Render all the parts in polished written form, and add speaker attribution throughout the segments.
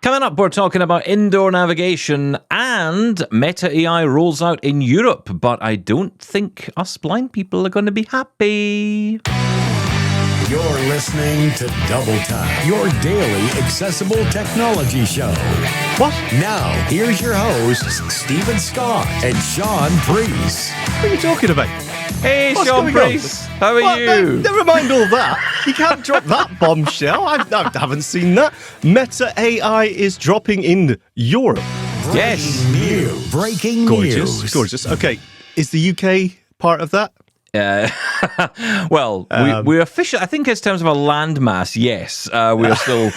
Speaker 1: Coming up, we're talking about indoor navigation and Meta AI rolls out in Europe, but I don't think us blind people are going to be happy.
Speaker 2: You're listening to Double Time, your daily accessible technology show.
Speaker 3: What?
Speaker 2: Now, here's your hosts, Stephen Scott and Shaun Preece.
Speaker 3: What are you talking about?
Speaker 1: Hey,
Speaker 3: What's
Speaker 1: Shaun
Speaker 3: going on?
Speaker 1: Preece, how are you?
Speaker 3: Never mind all that. You can't drop that bombshell. I haven't seen that. Meta AI is dropping in Europe.
Speaker 2: Breaking news.
Speaker 3: Gorgeous. Okay, is the UK part of that?
Speaker 1: Well, we're official. I think in terms of a landmass, yes, we are still.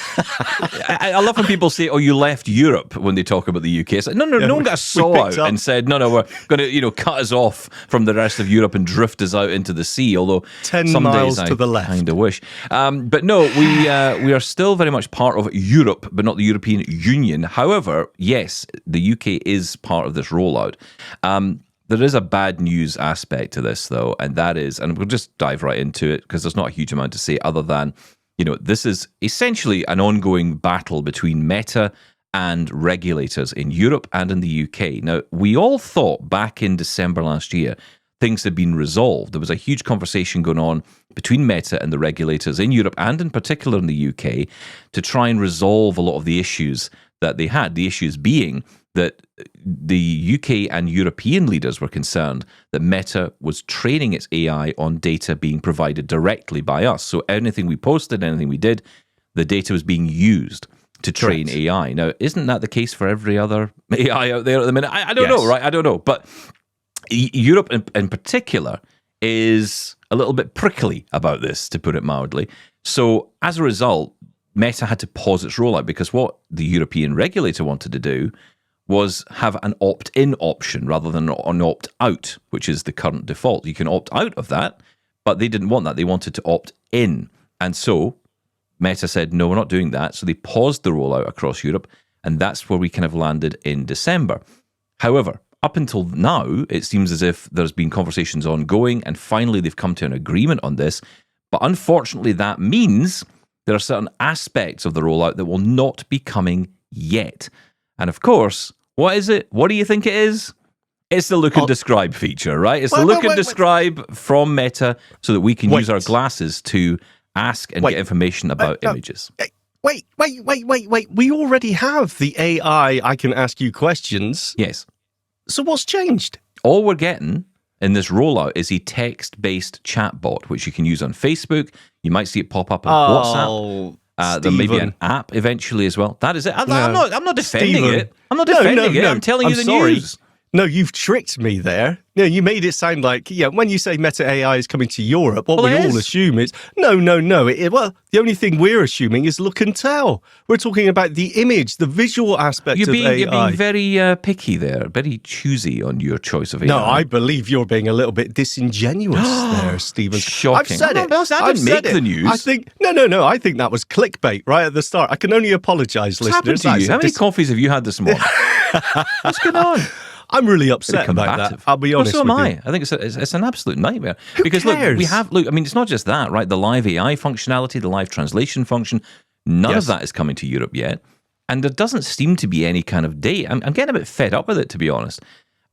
Speaker 1: I love when people say, "Oh, you left Europe" when they talk about the UK. It's like, no one got a saw out and said, "No, we're going to, cut us off from the rest of Europe and drift us out into the sea." Although
Speaker 3: 10
Speaker 1: some
Speaker 3: miles
Speaker 1: days
Speaker 3: to the left.
Speaker 1: I kind of wish. But no, we are still very much part of Europe, but not the European Union. However, yes, the UK is part of this rollout. There is a bad news aspect to this, though, and that is, and we'll just dive right into it because there's not a huge amount to say other than, this is essentially an ongoing battle between Meta and regulators in Europe and in the UK. Now, we all thought back in December last year things had been resolved. There was a huge conversation going on between Meta and the regulators in Europe and in particular in the UK to try and resolve a lot of the issues that they had. The issues being that the UK and European leaders were concerned that Meta was training its AI on data being provided directly by us. So anything we posted, anything we did, the data was being used to train AI. Now, isn't that the case for every other AI out there at the minute? I don't know, right? I don't know. But Europe in particular is a little bit prickly about this, to put it mildly. So as a result, Meta had to pause its rollout because what the European regulator wanted to do was have an opt-in option rather than an opt-out, which is the current default. You can opt out of that, but they didn't want that. They wanted to opt in. And so Meta said, no, we're not doing that. So they paused the rollout across Europe, and that's where we kind of landed in December. However, up until now, it seems as if there's been conversations ongoing, and finally they've come to an agreement on this. But unfortunately, that means there are certain aspects of the rollout that will not be coming yet. And of course, what is it? What do you think it is? It's the look and describe feature, right? It's the look and describe from Meta so that we can use our glasses to ask and get information about images.
Speaker 3: Wait. We already have the AI, I can ask you questions.
Speaker 1: Yes.
Speaker 3: So what's changed?
Speaker 1: All we're getting in this rollout is a text-based chatbot, which you can use on Facebook. You might see it pop up on WhatsApp. There may be an app eventually as well. That is it. I'm not defending it. I'm not defending it. I'm telling you the news.
Speaker 3: No, you've tricked me there. No, you made it sound like, when you say Meta AI is coming to Europe, what we all assume is, no. Well, the only thing we're assuming is look and tell. We're talking about the image, the visual aspect of AI.
Speaker 1: You're being very picky there, very choosy on your choice of AI.
Speaker 3: No, I believe you're being a little bit disingenuous there, Stephen.
Speaker 1: Shocking.
Speaker 3: I've said it.
Speaker 1: I didn't make the news.
Speaker 3: I think, no. I think that was clickbait right at the start. I can only apologise, listeners.
Speaker 1: Happened to you? How many coffees have you had this morning? What's going on?
Speaker 3: I'm really upset about that. I'll be honest with you.
Speaker 1: So am I. I think it's an absolute nightmare.
Speaker 3: Who
Speaker 1: because
Speaker 3: cares?
Speaker 1: Look, it's not just that, right? The live AI functionality, the live translation function, none of that is coming to Europe yet. And there doesn't seem to be any kind of date. I'm getting a bit fed up with it, to be honest.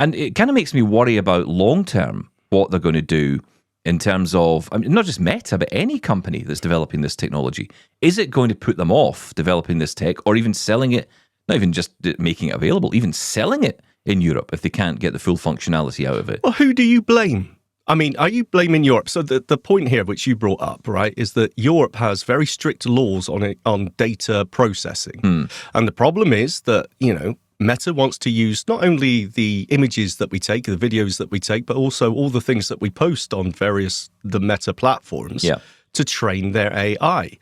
Speaker 1: And it kind of makes me worry about long-term what they're going to do in terms of, not just Meta, but any company that's developing this technology. Is it going to put them off developing this tech or even selling it, not even just making it available, even selling it in Europe if they can't get the full functionality out of it?
Speaker 3: Well, who do you blame? I mean, are you blaming Europe? So the point here, which you brought up, right, is that Europe has very strict laws on data processing. And the problem is that, Meta wants to use not only the images that we take, the videos that we take, but also all the things that we post on the Meta platforms to train their AI.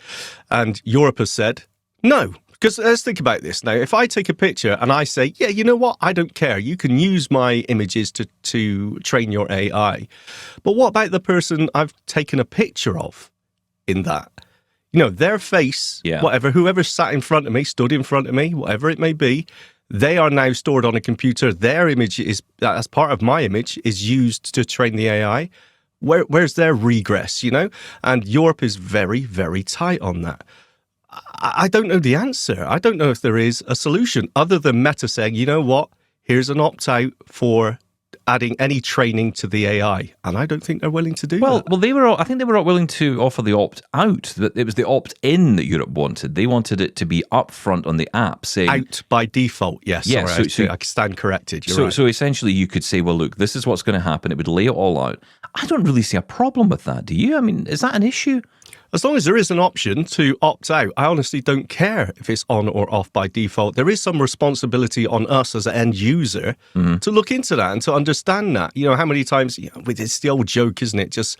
Speaker 3: And Europe has said, no. Because let's think about this now. If I take a picture and I say, yeah, you know what? I don't care. You can use my images to train your AI. But what about the person I've taken a picture of in that? Their face, whatever, whoever sat in front of me, stood in front of me, whatever it may be, they are now stored on a computer. Their image is, as part of my image, is used to train the AI. Where's their regress, And Europe is very, very tight on that. I don't know the answer. I don't know if there is a solution other than Meta saying, you know what, here's an opt-out for adding any training to the AI, and I don't think they're willing to do that.
Speaker 1: Well, I think they were not willing to offer the opt-out. It was the opt-in that Europe wanted. They wanted it to be upfront on the app, saying
Speaker 3: out by default. Yes,
Speaker 1: yeah.
Speaker 3: sorry, I stand corrected. You're right.
Speaker 1: So essentially, you could say, well, look, this is what's going to happen. It would lay it all out. I don't really see a problem with that. Do you? I mean, is that an issue?
Speaker 3: As long as there is an option to opt out, I honestly don't care if it's on or off by default. There is some responsibility on us as an end user to look into that and to understand that. You know, how many times, it's the old joke, isn't it? Just,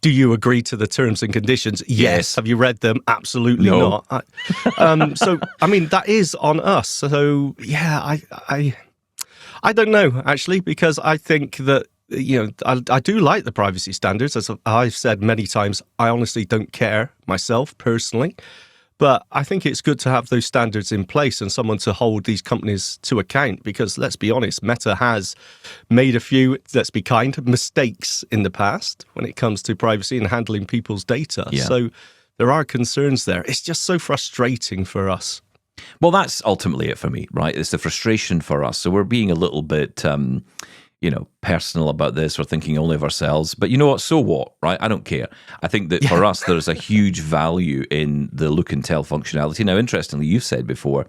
Speaker 3: do you agree to the terms and conditions? Yes. Have you read them? Absolutely
Speaker 1: No.
Speaker 3: not. So, I mean, that is on us. So, yeah, I don't know, actually, because I think that, I do like the privacy standards. As I've said many times, I honestly don't care myself personally, but I think it's good to have those standards in place and someone to hold these companies to account, because let's be honest, Meta has made a few, let's be kind, mistakes in the past when it comes to privacy and handling people's data.
Speaker 1: Yeah.
Speaker 3: So there are concerns there. It's just so frustrating for us.
Speaker 1: Well, that's ultimately it for me, right? It's the frustration for us. So we're being a little bit, personal about this. We're thinking only of ourselves. But you know what? So what, right? I don't care. I think that for us, there's a huge value in the look and tell functionality. Now, interestingly, you've said before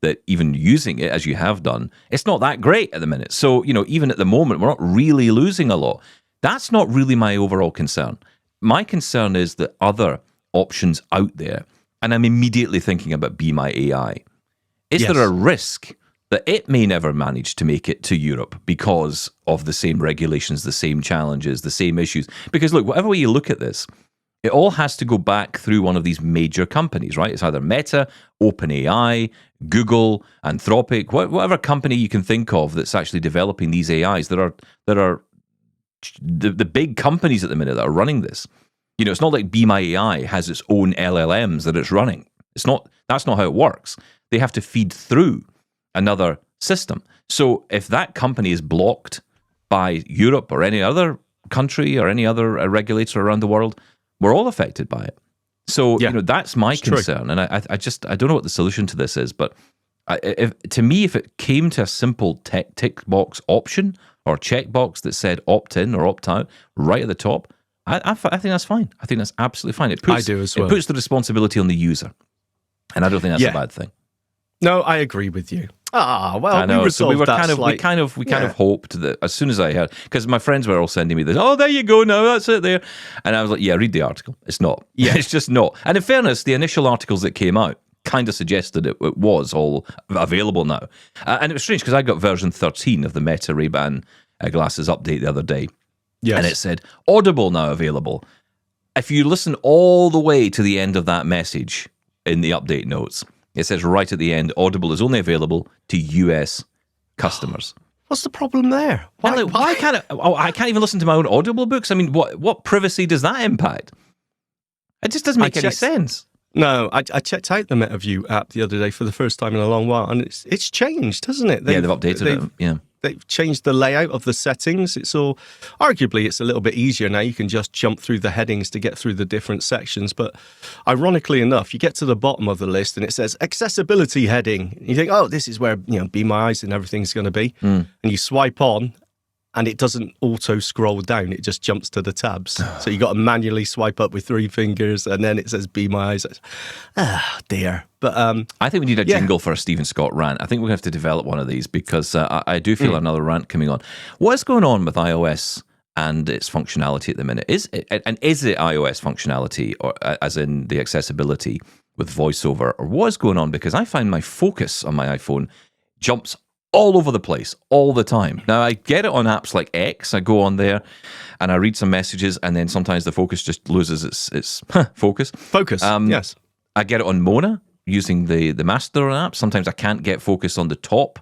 Speaker 1: that even using it, as you have done, it's not that great at the minute. So, even at the moment, we're not really losing a lot. That's not really my overall concern. My concern is that other options out there, and I'm immediately thinking about Be My AI. Is there a risk that it may never manage to make it to Europe because of the same regulations, the same challenges, the same issues? Because look, whatever way you look at this, it all has to go back through one of these major companies, right? It's either Meta, OpenAI, Google, Anthropic, whatever company you can think of that's actually developing these AIs that are the big companies at the minute that are running this. It's not like Be My AI has its own LLMs that it's running. That's not how it works. They have to feed through another system. So if that company is blocked by Europe or any other country or any other regulator around the world, we're all affected by it. So that's my concern. And I don't know what the solution to this is, but if it came to a simple tick box option or checkbox that said opt in or opt out right at the top, I think that's fine. I think that's absolutely fine.
Speaker 3: I do as well.
Speaker 1: It puts the responsibility on the user, and I don't think that's a bad thing.
Speaker 3: No, I agree with you. Well,
Speaker 1: I know. So we kind of
Speaker 3: Yeah.
Speaker 1: hoped that as soon as I heard, because my friends were all sending me this, oh, there you go, now that's it there. And I was like, yeah, read the article. It's not.
Speaker 3: Yeah.
Speaker 1: It's just not. And in fairness, the initial articles that came out kind of suggested it was all available now. And it was strange because I got version 13 of the Meta Ray-Ban glasses update the other day.
Speaker 3: Yes.
Speaker 1: And it said, Audible now available. If you listen all the way to the end of that message in the update notes, it says right at the end, Audible is only available to US customers.
Speaker 3: What's the problem there?
Speaker 1: Why can't I can't even listen to my own Audible books? I mean, what privacy does that impact? It just doesn't make any sense.
Speaker 3: No, I checked out the MetaView app the other day for the first time in a long while, and it's changed, hasn't it?
Speaker 1: They've updated it. Yeah.
Speaker 3: They've changed the layout of the settings. Arguably, it's a little bit easier now. You can just jump through the headings to get through the different sections. But ironically enough, you get to the bottom of the list and it says accessibility heading. You think, oh, this is where, Be My Eyes and everything's going to be. And you swipe on and it doesn't auto scroll down. It just jumps to the tabs. So you got to manually swipe up with 3 fingers and then it says Be My Eyes. Dear. But
Speaker 1: I think we need a jingle for a Stephen Scott rant. I think we're going to have to develop one of these because I do feel another rant coming on. What's going on with iOS and its functionality at the minute? Is it iOS functionality, or as in the accessibility with VoiceOver, or what is going on? Because I find my focus on my iPhone jumps all over the place all the time. Now, I get it on apps like X. I go on there and I read some messages, and then sometimes the focus just loses its focus.
Speaker 3: Yes.
Speaker 1: I get it on Mona using the Master app. Sometimes I can't get focus on the top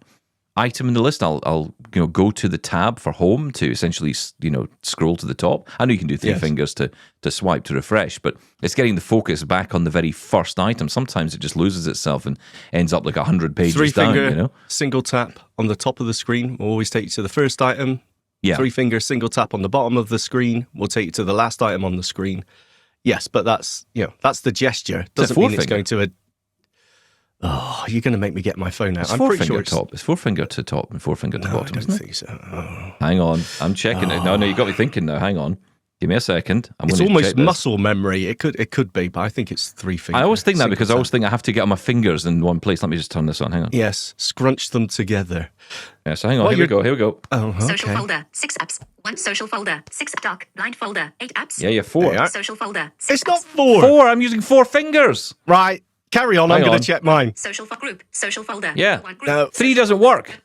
Speaker 1: item in the list. I'll go to the tab for home to essentially scroll to the top. I know you can do 3 fingers to swipe to refresh, but it's getting the focus back on the very first item. Sometimes it just loses itself and ends up like 100 pages
Speaker 3: 3
Speaker 1: down.
Speaker 3: finger single tap on the top of the screen will always take you to the first item.
Speaker 1: Yeah.
Speaker 3: 3 finger single tap on the bottom of the screen will take you to the last item on the screen. Yes, but that's the gesture. Doesn't mean it's going to Oh, you're going to make me get my phone out.
Speaker 1: It's
Speaker 3: I'm
Speaker 1: four
Speaker 3: pretty
Speaker 1: finger
Speaker 3: sure it's...
Speaker 1: top. It's 4 finger to top and 4 finger to
Speaker 3: No, I
Speaker 1: bottom,
Speaker 3: don't
Speaker 1: isn't it?
Speaker 3: think so. Oh.
Speaker 1: Hang on. I'm checking it. No, you got me thinking now. Hang on. Give me a second.
Speaker 3: It's almost muscle memory. It could be, but I think it's 3 fingers.
Speaker 1: I always think that because I always think I have to get on my fingers in one place. Let me just turn this on. Hang on.
Speaker 3: Yes, scrunch them together.
Speaker 1: Yeah, so hang on. Here we go.
Speaker 3: Oh, okay.
Speaker 4: Social folder, 6 apps. 1 social folder, 6 dark, blind folder, 8 apps.
Speaker 1: Yeah, 4.
Speaker 3: There you are.
Speaker 4: Social folder, 6
Speaker 3: It's not
Speaker 4: apps.
Speaker 3: 4.
Speaker 1: 4. I'm using 4 fingers.
Speaker 3: Right, carry on. I'm
Speaker 1: Hang
Speaker 3: going
Speaker 1: on.
Speaker 3: to check mine.
Speaker 4: Social group, social folder.
Speaker 1: Yeah.
Speaker 4: 1 group.
Speaker 3: No.
Speaker 1: 3 doesn't work.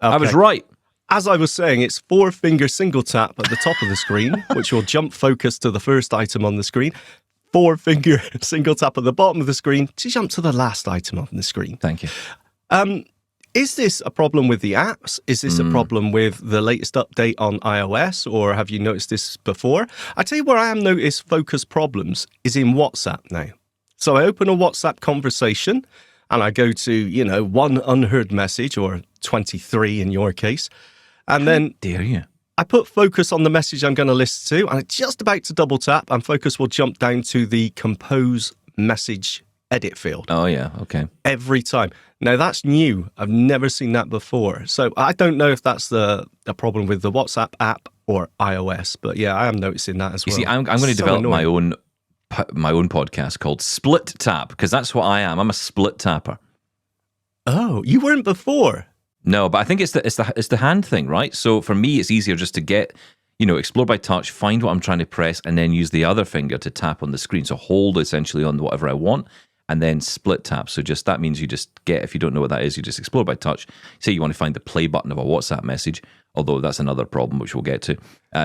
Speaker 1: I was
Speaker 3: Okay.
Speaker 1: right.
Speaker 3: As I was saying, it's 4 finger single tap at the top of the screen, which will jump focus to the first item on the screen. 4 finger single tap at the bottom of the screen to jump to the last item on the screen.
Speaker 1: Thank you.
Speaker 3: Is this a problem with the apps? Is this a problem with the latest update on iOS, or have you noticed this before? I tell you where I have noticed focus problems is in WhatsApp now. So I open a WhatsApp conversation and I go to, one unheard message, or 23 in your case. And then
Speaker 1: Dare you?
Speaker 3: I put focus on the message I'm going to listen to, and it's just about to double tap, and focus will jump down to the compose message edit field
Speaker 1: Oh, yeah. Okay.
Speaker 3: every time. Now, that's new. I've never seen that before. So I don't know if that's the problem with the WhatsApp app or iOS, but yeah, I am noticing that as
Speaker 1: You
Speaker 3: well.
Speaker 1: see, I'm going to
Speaker 3: So
Speaker 1: develop
Speaker 3: annoying.
Speaker 1: my own podcast called Split Tap, because that's what I am. I'm a split tapper.
Speaker 3: Oh, you weren't before.
Speaker 1: No, but I think it's the hand thing, right? So for me, it's easier just to get, explore by touch, find what I'm trying to press, and then use the other finger to tap on the screen. So hold essentially on whatever I want, and then split tap. So just that means you just get, if you don't know what that is, you just explore by touch. Say you want to find the play button of a WhatsApp message, although that's another problem which we'll get to.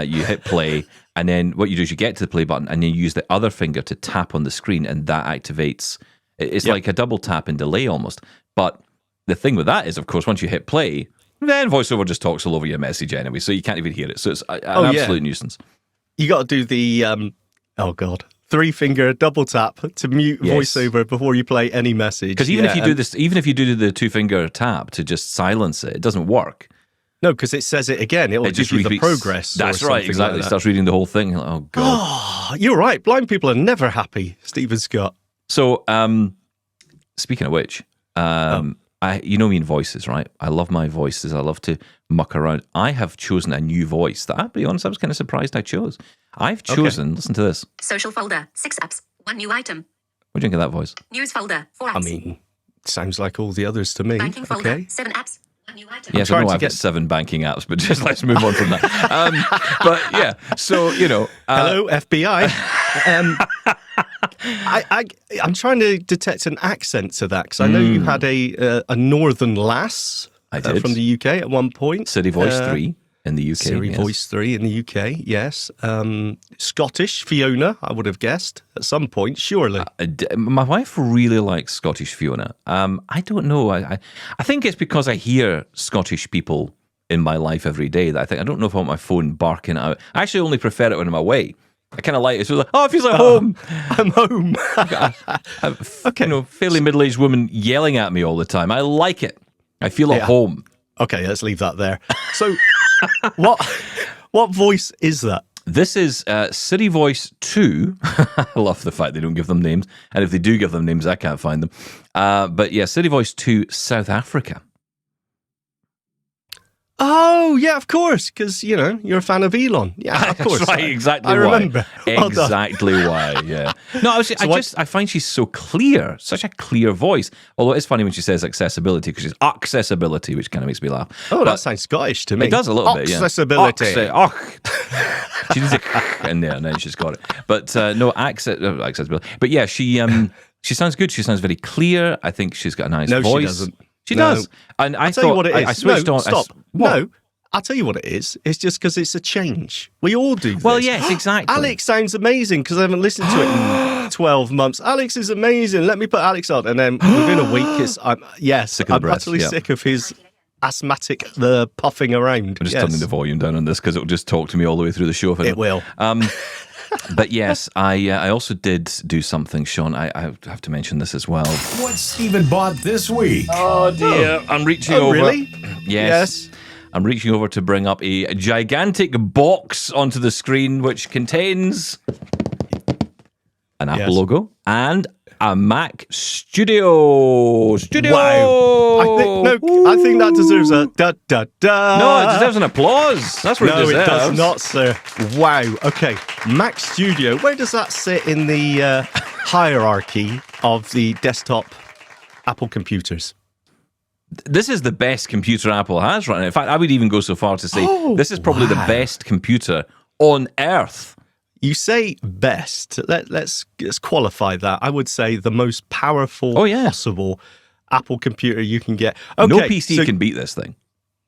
Speaker 1: You hit play, and then what you do is you get to the play button, and then you use the other finger to tap on the screen, and that activates. It's like a double tap and delay almost, but the thing with that is, of course, once you hit play, then VoiceOver just talks all over your message anyway, so you can't even hear it. So it's an absolute nuisance.
Speaker 3: You got to do the, 3 finger double tap to mute
Speaker 1: Yes.
Speaker 3: VoiceOver before you play any message.
Speaker 1: Because even if you do the 2 finger tap to just silence it, it doesn't work.
Speaker 3: No, because it says it again. It'll
Speaker 1: It just
Speaker 3: give you the
Speaker 1: repeats.
Speaker 3: progress.
Speaker 1: That's
Speaker 3: or
Speaker 1: right,
Speaker 3: something
Speaker 1: exactly.
Speaker 3: like
Speaker 1: It
Speaker 3: that.
Speaker 1: starts reading the whole thing. Like, oh god.
Speaker 3: Oh, you're right. Blind people are never happy, Stephen Scott.
Speaker 1: So, speaking of which, you know me in voices, right? I love my voices. I love to muck around. I have chosen a new voice that, I'll be honest, I was kind of surprised I chose. I've chosen, listen to this.
Speaker 4: Social folder, 6 apps. 1 new item.
Speaker 1: What do you think of that voice?
Speaker 4: News folder, 4 apps.
Speaker 3: I mean, sounds like all the others to me.
Speaker 4: Banking folder,
Speaker 3: Okay.
Speaker 4: 7 apps. 1 new item.
Speaker 1: Yes, I
Speaker 3: trying
Speaker 1: know
Speaker 3: to
Speaker 1: I've got
Speaker 3: get-
Speaker 1: 7 banking apps, but just let's move on from that. But yeah, so,
Speaker 3: Hello, FBI. I'm trying to detect an accent to that because I know you had a northern lass
Speaker 1: I did.
Speaker 3: from the UK at one point.
Speaker 1: City Voice 3 in the UK.
Speaker 3: Siri
Speaker 1: yes.
Speaker 3: Voice 3 in the UK, yes. Scottish Fiona, I would have guessed at some point, surely.
Speaker 1: My wife really likes Scottish Fiona. I don't know. I think it's because I hear Scottish people in my life every day that I don't know if I want my phone barking out. I actually only prefer it when I'm away. I kind of like it. So like, it feels like home.
Speaker 3: I'm home.
Speaker 1: Okay. Fairly middle-aged woman yelling at me all the time. I like it. I feel at home.
Speaker 3: Okay, let's leave that there. So, what voice is that?
Speaker 1: This is City Voice 2. I love the fact they don't give them names. And if they do give them names, I can't find them. But yeah, City Voice 2, South Africa.
Speaker 3: Oh, yeah, of course, because, you're a fan of Elon. Yeah, of course.
Speaker 1: That's right, exactly
Speaker 3: I
Speaker 1: why.
Speaker 3: remember. Well done.
Speaker 1: Exactly why, yeah. No, I find she's so clear, such a clear voice. Although it's funny when she says accessibility, because she's accessibility, which kind of makes me laugh.
Speaker 3: Oh,
Speaker 1: But
Speaker 3: that sounds Scottish to me.
Speaker 1: it does a little bit, yeah.
Speaker 3: Accessibility.
Speaker 1: She needs a in there, and then she's got it. But no, accessibility. But yeah, she sounds good. She sounds very clear. I think she's got a nice voice.
Speaker 3: She doesn't.
Speaker 1: She
Speaker 3: No.
Speaker 1: does. And I
Speaker 3: Tell you
Speaker 1: thought
Speaker 3: what it is.
Speaker 1: I switched on.
Speaker 3: Stop.
Speaker 1: What?
Speaker 3: No, I'll tell you what it is. It's just because it's a change. We all do this.
Speaker 1: Well, yes, exactly.
Speaker 3: Alex sounds amazing because I haven't listened to it in 12 months. Alex is amazing. Let me put Alex on. And then within a week, I'm
Speaker 1: Sick of the
Speaker 3: I'm
Speaker 1: breath,
Speaker 3: utterly
Speaker 1: yeah.
Speaker 3: sick of his asthmatic, the puffing around.
Speaker 1: I'm just
Speaker 3: Yes.
Speaker 1: turning the volume down on this because it'll just talk to me all the way through the show.
Speaker 3: It will.
Speaker 1: But yes, I also did do something, Sean. I have to mention this as well.
Speaker 2: What Stephen bought this week?
Speaker 1: Oh dear, I'm reaching
Speaker 3: Oh,
Speaker 1: over.
Speaker 3: really?
Speaker 1: Yes. I'm reaching over to bring up a gigantic box onto the screen which contains an Apple logo and a Mac Studio.
Speaker 3: Wow. I think that deserves a da-da-da.
Speaker 1: No, it deserves an applause. That's what it deserves.
Speaker 3: No, it does not, sir. Wow. Okay. Mac Studio. Where does that sit in the hierarchy of the desktop Apple computers?
Speaker 1: This is the best computer Apple has right now. In fact, I would even go so far to say this is probably the best computer on earth.
Speaker 3: You say best. Let's qualify that. I would say the most powerful possible Apple computer you can get. Okay,
Speaker 1: no PC can beat this thing.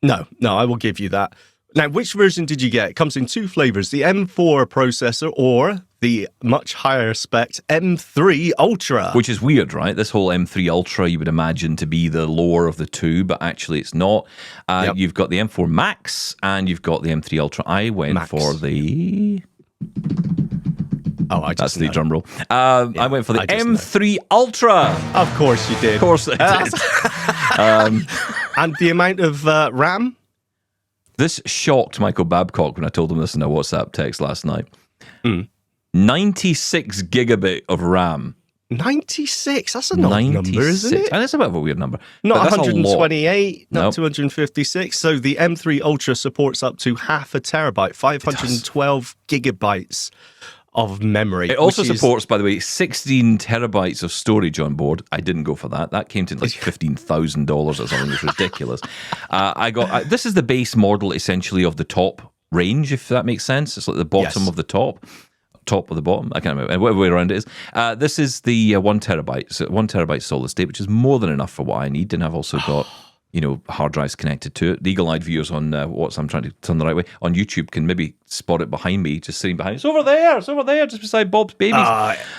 Speaker 3: No, I will give you that. Now, which version did you get? It comes in two flavors, the M4 processor or the much higher spec M3 Ultra.
Speaker 1: Which is weird, right? This whole M3 Ultra you would imagine to be the lower of the two, but actually it's not. You've got the M4 Max and you've got the M3 Ultra. I went for the... That's the drum roll. I went for the M3 Ultra.
Speaker 3: Of course you did.
Speaker 1: Of course I did.
Speaker 3: And the amount of RAM?
Speaker 1: This shocked Michael Babcock when I told him this in a WhatsApp text last night. 96 gigabit of RAM. 96? That's an odd number, isn't it? And it's a bit of a weird number.
Speaker 3: Not 128, not 256. So the M3 Ultra supports up to half a terabyte, 512 gigabytes of memory.
Speaker 1: It also supports, by the way, 16 terabytes of storage on board. I didn't go for that. That came to like $15,000 or something. It's ridiculous. This is the base model, essentially, of the top range, if that makes sense. It's like the bottom of the top of the bottom. I can't remember whatever way around it is. This is the 1 terabyte, so 1 terabyte solid state, which is more than enough for what I need. And I've also got hard drives connected to it. The eagle-eyed viewers on I'm trying to turn the right way, on YouTube can maybe spot it behind me, just sitting behind. It's over there, just beside Bob's babies.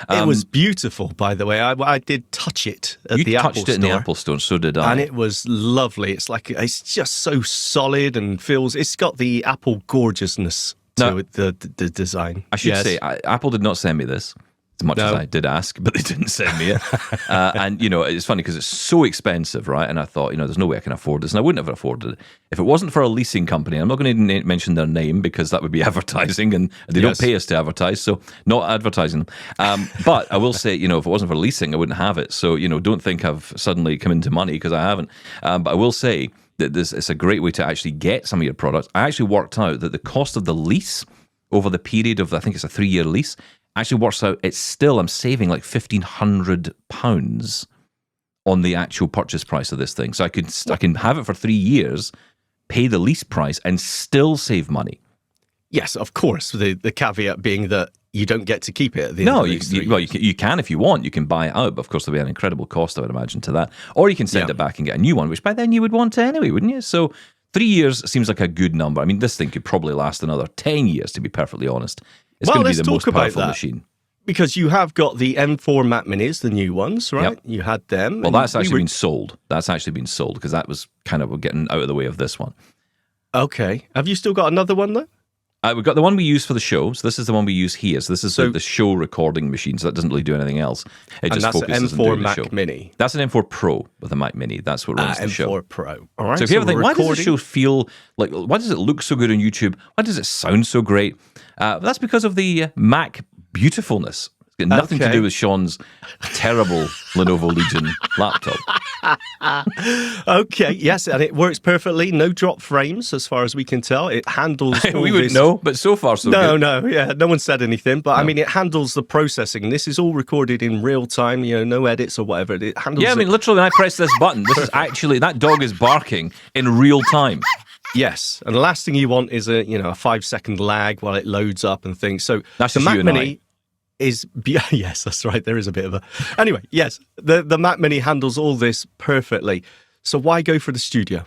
Speaker 3: It was beautiful, by the way. I did touch it at the Apple Store. You touched it
Speaker 1: in the Apple Store, and so did I.
Speaker 3: And it was lovely. It's just so solid and it's got the Apple gorgeousness to it, the design.
Speaker 1: I should say, Apple did not send me this. As much as I did ask, but they didn't send me it. And, it's funny because it's so expensive, right? And I thought, there's no way I can afford this. And I wouldn't have afforded it. If it wasn't for a leasing company, I'm not going to mention their name because that would be advertising and they don't pay us to advertise, so not advertising them. But I will say, if it wasn't for leasing, I wouldn't have it. So, don't think I've suddenly come into money because I haven't. But I will say that it's a great way to actually get some of your products. I actually worked out that the cost of the lease over the period of, I think it's a 3-year lease, actually works out, I'm saving like £1,500 on the actual purchase price of this thing. So I can have it for 3 years, pay the lease price, and still save money.
Speaker 3: Yes, of course. The caveat being that you don't get to keep it at the end of these 3 years.
Speaker 1: You can if you want. You can buy it out, but of course there'll be an incredible cost, I would imagine, to that. Or you can send it back and get a new one, which by then you would want to anyway, wouldn't you? So 3 years seems like a good number. I mean, this thing could probably last another 10 years, to be perfectly honest. It's going to be the most powerful machine.
Speaker 3: Because you have got the M4 Mac Minis, the new ones, right?
Speaker 1: Yep.
Speaker 3: You had them.
Speaker 1: Well, that's actually been sold. That's actually been sold because that was kind of getting out of the way of this one.
Speaker 3: Okay. Have you still got another one, though?
Speaker 1: We've got the one we use for the show. So this is the one we use here. So this is the show recording machine. So that doesn't really do anything else. It just focuses on doing the show.
Speaker 3: Mac Mini.
Speaker 1: That's an M4 Pro with a Mac Mini. That's what runs the show.
Speaker 3: M4 Pro. All right.
Speaker 1: So if you ever think, why does the show feel like? Why does it look so good on YouTube? Why does it sound so great? That's because of the Mac beautifulness. It's got nothing to do with Shaun's terrible Lenovo Legion laptop.
Speaker 3: Okay, yes, and it works perfectly. No drop frames, as far as we can tell. It handles.
Speaker 1: We wouldn't know, but so far so good.
Speaker 3: No one said anything. But I mean, it handles the processing. This is all recorded in real time. no edits or whatever. It handles.
Speaker 1: Yeah, I mean, literally, when I press this button, this is actually that dog is barking in real time.
Speaker 3: Yes, and the last thing you want is a 5-second lag while it loads up and things. So
Speaker 1: that's
Speaker 3: the Mac Mini is yes, that's right. There is a bit of a anyway. Yes, the Mac Mini handles all this perfectly. So why go for the Studio?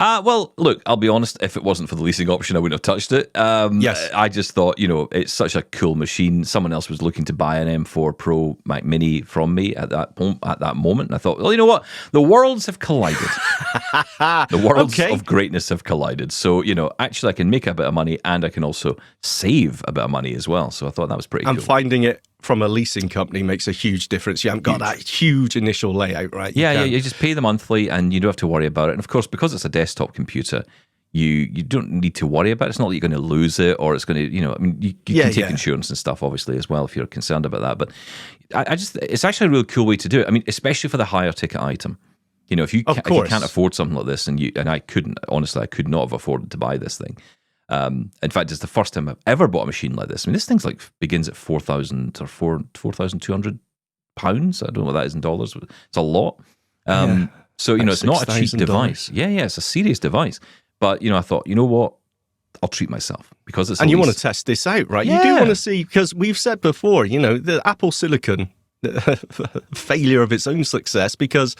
Speaker 1: Well, look, I'll be honest. If it wasn't for the leasing option, I wouldn't have touched it.
Speaker 3: Yes.
Speaker 1: I just thought, it's such a cool machine. Someone else was looking to buy an M4 Pro Mac Mini from me at that moment. And I thought, well, you know what? The worlds have collided. The worlds of greatness have collided. So, actually I can make a bit of money and I can also save a bit of money as well. So I thought that was pretty cool.
Speaker 3: And finding it from a leasing company makes a huge difference. You haven't got that huge initial layout, right?
Speaker 1: You just pay the monthly and you don't have to worry about it. And of course, because it's a desktop computer, You don't need to worry about it. It's not that you're going to lose it or it's going to, you can take insurance and stuff, obviously, as well, if you're concerned about that. But it's actually a really cool way to do it. I mean, especially for the higher ticket item. If you can't afford something like this, and I couldn't, honestly, I could not have afforded to buy this thing. In fact, it's the first time I've ever bought a machine like this. I mean, this thing's begins at £4,000 or £4,200. I don't know what that is in dollars. It's a lot. So, it's not a cheap device. Yeah, it's a serious device. But, I thought, you know what? I'll treat myself because it's.
Speaker 3: And you want to test this out, right?
Speaker 1: Yeah.
Speaker 3: You do want to see, because we've said before, the Apple Silicon failure of its own success, because,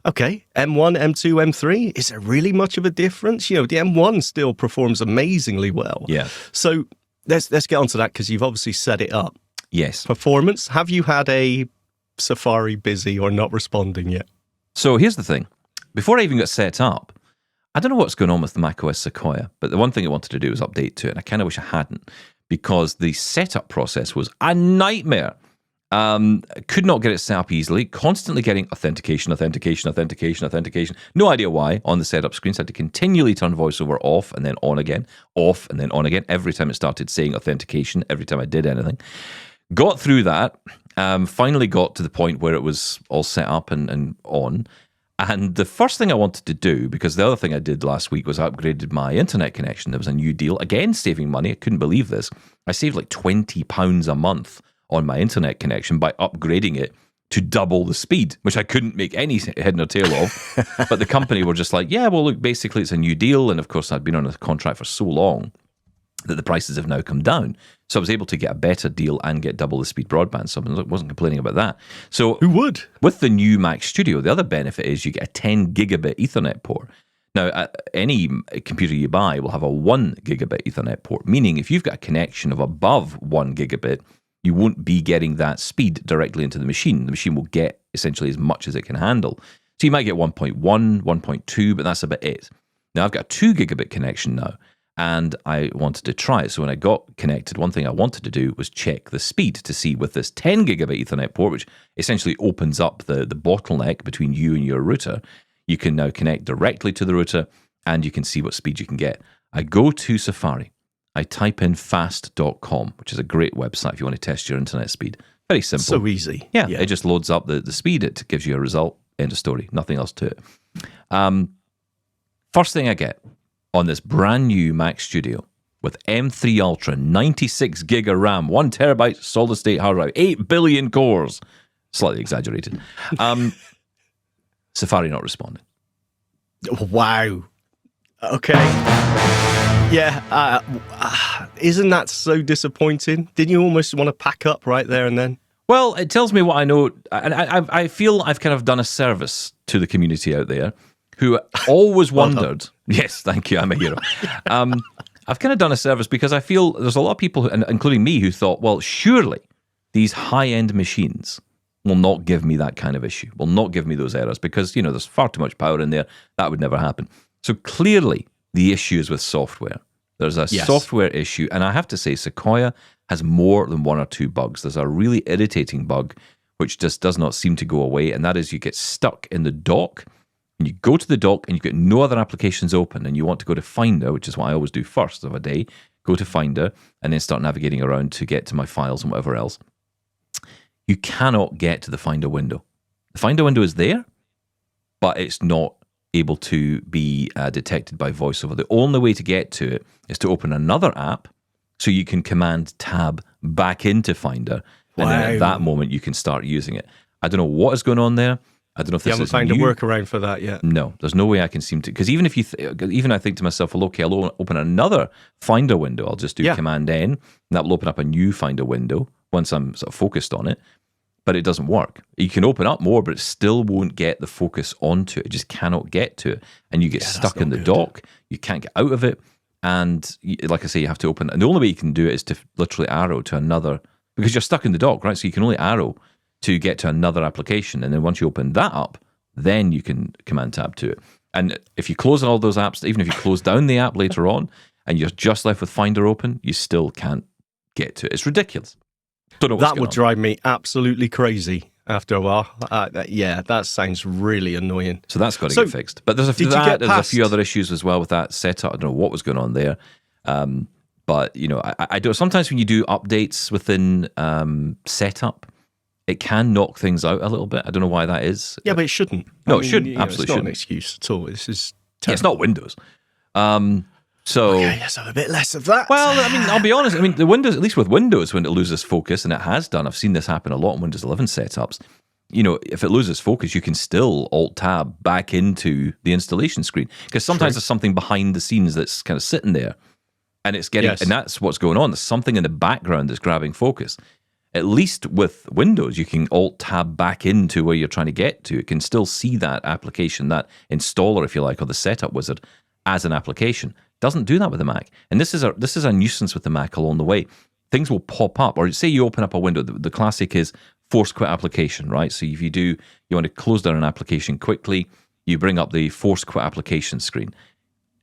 Speaker 3: okay, M1, M2, M3, is there really much of a difference? The M1 still performs amazingly well.
Speaker 1: Yeah.
Speaker 3: So let's get onto that, because you've obviously set it up.
Speaker 1: Yes.
Speaker 3: Performance. Have you had a Safari busy or not responding yet?
Speaker 1: So here's the thing. Before I even got set up, I don't know what's going on with the macOS Sequoia, but the one thing I wanted to do was update to it, and I kind of wish I hadn't, because the setup process was a nightmare. Could not get it set up easily, constantly getting authentication. No idea why on the setup screen. So I had to continually turn VoiceOver off and then on again, off and then on again, every time it started saying authentication, every time I did anything. Got through that, finally got to the point where it was all set up and on. And the first thing I wanted to do, because the other thing I did last week was I upgraded my internet connection. There was a new deal, again, saving money. I couldn't believe this. I saved like £20 a month on my internet connection by upgrading it to double the speed, which I couldn't make any head nor tail of. But the company were just like, yeah, well, look, basically it's a new deal. And of course, I'd been on a contract for so long that the prices have now come down. So I was able to get a better deal and get double the speed broadband. So I wasn't complaining about that. So
Speaker 3: who would?
Speaker 1: With the new Mac Studio, the other benefit is you get a 10 gigabit Ethernet port. Now, any computer you buy will have a 1 gigabit Ethernet port, meaning if you've got a connection of above 1 gigabit, you won't be getting that speed directly into the machine. The machine will get essentially as much as it can handle. So you might get 1.1, 1.2, but that's about it. Now, I've got a 2 gigabit connection now, and I wanted to try it. So when I got connected, one thing I wanted to do was check the speed to see with this 10 gigabit Ethernet port, which essentially opens up the bottleneck between you and your router. You can now connect directly to the router, and you can see what speed you can get. I go to Safari. I type in fast.com, which is a great website if you want to test your internet speed. Very simple.
Speaker 3: So easy.
Speaker 1: Yeah. It just loads up the speed. It gives you a result. End of story. Nothing else to it. First thing I get on this brand new Mac Studio with M3 Ultra, 96 gig of RAM, 1 terabyte solid state hard drive, 8 billion cores. Slightly exaggerated. Safari not responding.
Speaker 3: Wow. Okay. Yeah. Isn't that so disappointing? Didn't you almost want to pack up right there and then?
Speaker 1: Well, it tells me what I know, and I feel I've kind of done a service to the community out there who always wondered. Yes, thank you, I'm a hero. I've kind of done a service because I feel there's a lot of people, including me, who thought, well, surely these high-end machines will not give me that kind of issue, will not give me those errors because, there's far too much power in there. That would never happen. So clearly, the issue is with software. There's a software issue, and I have to say Sequoia has more than 1 or 2 bugs. There's a really irritating bug which just does not seem to go away, and that is you get stuck in the dock, and you go to the dock, and you get no other applications open, and you want to go to Finder, which is what I always do first of a day, go to Finder, and then start navigating around to get to my files and whatever else. You cannot get to the Finder window. The Finder window is there, but it's not able to be detected by VoiceOver. The only way to get to it is to open another app so you can command tab back into Finder. And then at that moment, you can start using it. I don't know what is going on there. I don't know if this is
Speaker 3: You haven't found a workaround for that yet?
Speaker 1: No, there's no way I can seem to. Because even if even I think to myself, well, okay, I'll open another Finder window. I'll just do Command N, and that will open up a new Finder window once I'm sort of focused on it. But it doesn't work. You can open up more, but it still won't get the focus onto it. It just cannot get to it. And you get stuck in the dock. You can't get out of it. And like I say, you have to open. And the only way you can do it is to literally arrow to another, because you're stuck in the dock, right? So you can only arrow to get to another application. And then once you open that up, then you can command tab to it. And if you close all those apps, even if you close down the app later on, and you're just left with Finder open, you still can't get to it. It's ridiculous.
Speaker 3: That would drive me absolutely crazy. after a while. Yeah, that sounds really annoying.
Speaker 1: So that's got to get fixed. But there's a few other issues as well with that setup. I don't know what was going on there. But, you know, I don't. Sometimes when you do updates within setup, it can knock things out a little bit. I don't know why that is.
Speaker 3: Yeah, but it shouldn't.
Speaker 1: No, it shouldn't. Absolutely
Speaker 3: shouldn't.
Speaker 1: It's
Speaker 3: not an excuse at all. This is
Speaker 1: terrible. Yeah, it's not Windows. So
Speaker 3: okay, let's have a bit less of that.
Speaker 1: Well, I mean, I'll be honest. I mean, the Windows, at least with Windows, when it loses focus, and it has done, I've seen this happen a lot in Windows 11 setups. You know, if it loses focus, you can still Alt-Tab back into the installation screen, because sometimes there's something behind the scenes that's kind of sitting there, and it's getting, and that's what's going on. There's something in the background that's grabbing focus. At least with Windows, you can Alt-Tab back into where you're trying to get to. It can still see that application, that installer, if you like, or the setup wizard as an application. Doesn't do that with the Mac, and this is a nuisance with the Mac along the way. Things will pop up, or say you open up a window. The classic is force quit application, right? So if you want to close down an application quickly, you bring up the force quit application screen.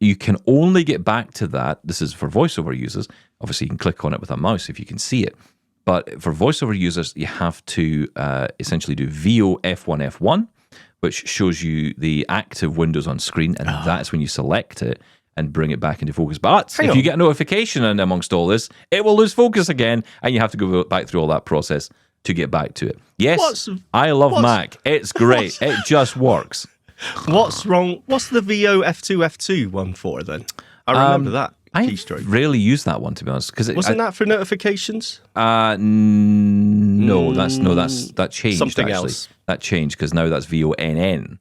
Speaker 1: You can only get back to that. This is for VoiceOver users. Obviously, you can click on it with a mouse if you can see it. But for VoiceOver users, you have to essentially do VO F1 F1, which shows you the active windows on screen, and that's when you select it and bring it back into focus. But if you get a notification and amongst all this, it will lose focus again, and you have to go back through all that process to get back to it. Yes, I love Mac. It's great. It just works.
Speaker 3: What's wrong? What's the VO F2 F2 one for then? I remember that keystroke.
Speaker 1: I rarely use that one, to be honest.
Speaker 3: Wasn't that for notifications?
Speaker 1: That changed.
Speaker 3: Something
Speaker 1: actually.
Speaker 3: else.
Speaker 1: That changed because now that's VONN.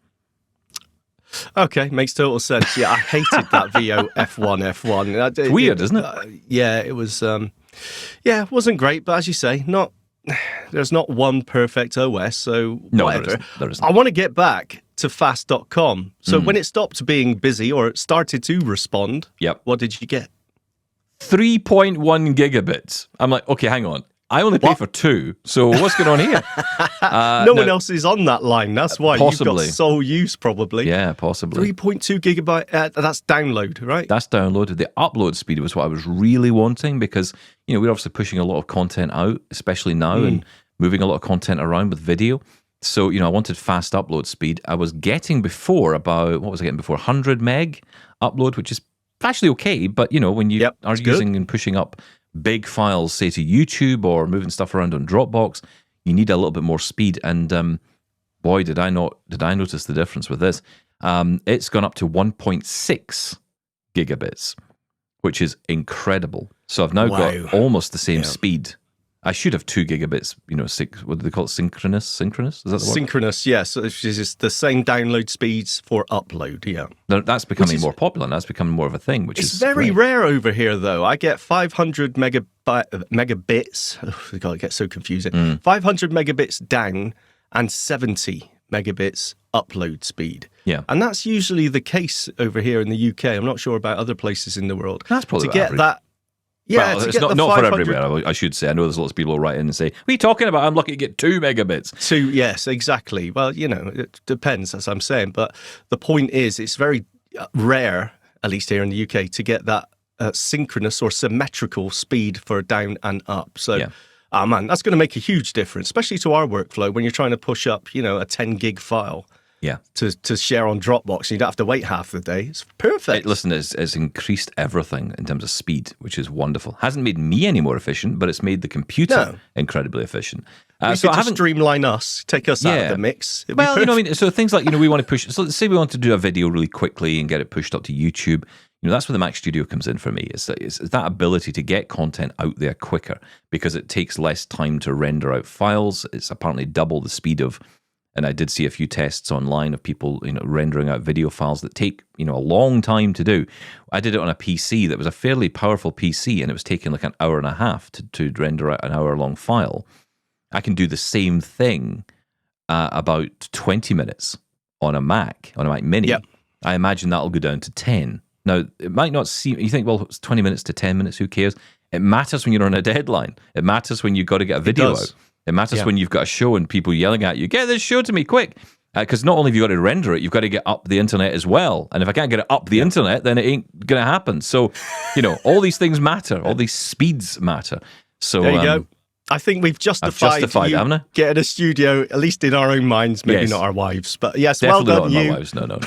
Speaker 3: Okay, makes total sense. Yeah, I hated that VO F1 F1.
Speaker 1: It's weird, isn't it?
Speaker 3: Yeah, it was. It wasn't great, but as you say, there's not one perfect OS, so whatever.
Speaker 1: There isn't.
Speaker 3: I want to get back to fast.com. So when it stopped being busy or it started to respond, what did you get?
Speaker 1: 3.1 gigabits. I'm like, okay, hang on. I only pay for 2, so what's going on here?
Speaker 3: No one else is on that line. That's why
Speaker 1: possibly.
Speaker 3: You've got sole use, probably.
Speaker 1: Yeah, possibly.
Speaker 3: 3.2 gigabyte. That's download, right?
Speaker 1: That's downloaded. The upload speed was what I was really wanting, because we're obviously pushing a lot of content out, especially now, and moving a lot of content around with video. So I wanted fast upload speed. I was getting before 100 meg upload, which is actually okay. But when you are using and pushing up big files, say to YouTube or moving stuff around on Dropbox, you need a little bit more speed. And boy, did I notice the difference with this. It's gone up to 1.6 gigabits, which is incredible. So I've now got almost the same speed. I should have 2 gigabits, what do they call it? Synchronous? Is that the word?
Speaker 3: Synchronous, yes. So it's just the same download speeds for upload,
Speaker 1: That's becoming more popular, and that's becoming more of a thing, which is
Speaker 3: very
Speaker 1: great.
Speaker 3: rare over here, though. I get 500 megabits. Oh, God, it gets so confusing. 500 megabits down and 70 megabits upload speed.
Speaker 1: Yeah.
Speaker 3: And that's usually the case over here in the UK. I'm not sure about other places in the world.
Speaker 1: That's probably
Speaker 3: to get
Speaker 1: average.
Speaker 3: that. Yeah,
Speaker 1: well, it's not for everywhere, I should say. I know there's lots of people who write in and say, what are you talking about? I'm lucky to get 2 megabits.
Speaker 3: 2, yes, exactly. Well, it depends, as I'm saying. But the point is, it's very rare, at least here in the UK, to get that synchronous or symmetrical speed for down and up. So, man, that's going to make a huge difference, especially to our workflow when you're trying to push up, a 10 gig file.
Speaker 1: Yeah,
Speaker 3: to share on Dropbox, and you don't have to wait half the day. It's perfect.
Speaker 1: Listen, it's increased everything in terms of speed, which is wonderful. Hasn't made me any more efficient, but it's made the computer incredibly efficient.
Speaker 3: So I streamline us, take us out of the mix.
Speaker 1: So things like we want to push. So let's say we want to do a video really quickly and get it pushed up to YouTube. That's where the Mac Studio comes in for me. It's that ability to get content out there quicker, because it takes less time to render out files. It's apparently double the speed of. And I did see a few tests online of people, rendering out video files that take, a long time to do. I did it on a PC that was a fairly powerful PC, and it was taking like an hour and a half to render out an hour-long file. I can do the same thing about 20 minutes on a Mac Mini. Yep. I imagine that'll go down to 10. Now, it might not seem, you think, well, it's 20 minutes to 10 minutes, who cares? It matters when you're on a deadline. It matters when you've got to get a video out. It matters when you've got a show and people yelling at you, get this show to me quick. Because not only have you got to render it, you've got to get up the internet as well. And if I can't get it up the internet, then it ain't going to happen. So, all these things matter. All these speeds matter. So
Speaker 3: there you go. I think we've justified you
Speaker 1: haven't I?
Speaker 3: getting a studio, at least in our own minds, maybe not our wives. But yes,
Speaker 1: Definitely
Speaker 3: well done,
Speaker 1: not
Speaker 3: you.
Speaker 1: my wives. No.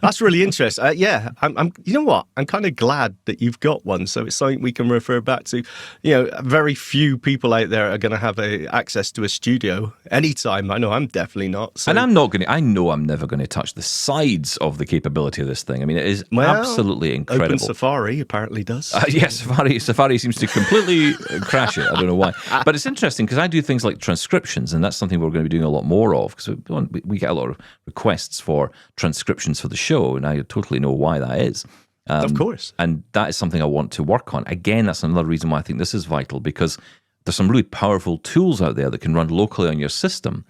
Speaker 3: That's really interesting. Yeah, I'm. You know what? I'm kind of glad that you've got one, so it's something we can refer back to. You know, very few people out there are going to have access to a studio anytime. I know I'm definitely not. So.
Speaker 1: And I'm not going to. I know I'm never going to touch the sides of the capability of this thing. I mean, it is absolutely incredible.
Speaker 3: Open Safari apparently does.
Speaker 1: Yes, Safari seems to completely crash it. I don't know why, but it's interesting because I do things like transcriptions, and that's something we're going to be doing a lot more of because we get a lot of requests for transcriptions for the show, and I totally know why that is.
Speaker 3: Of course.
Speaker 1: And that is something I want to work on. Again, that's another reason why I think this is vital, because there's some really powerful tools out there that can run locally on your system.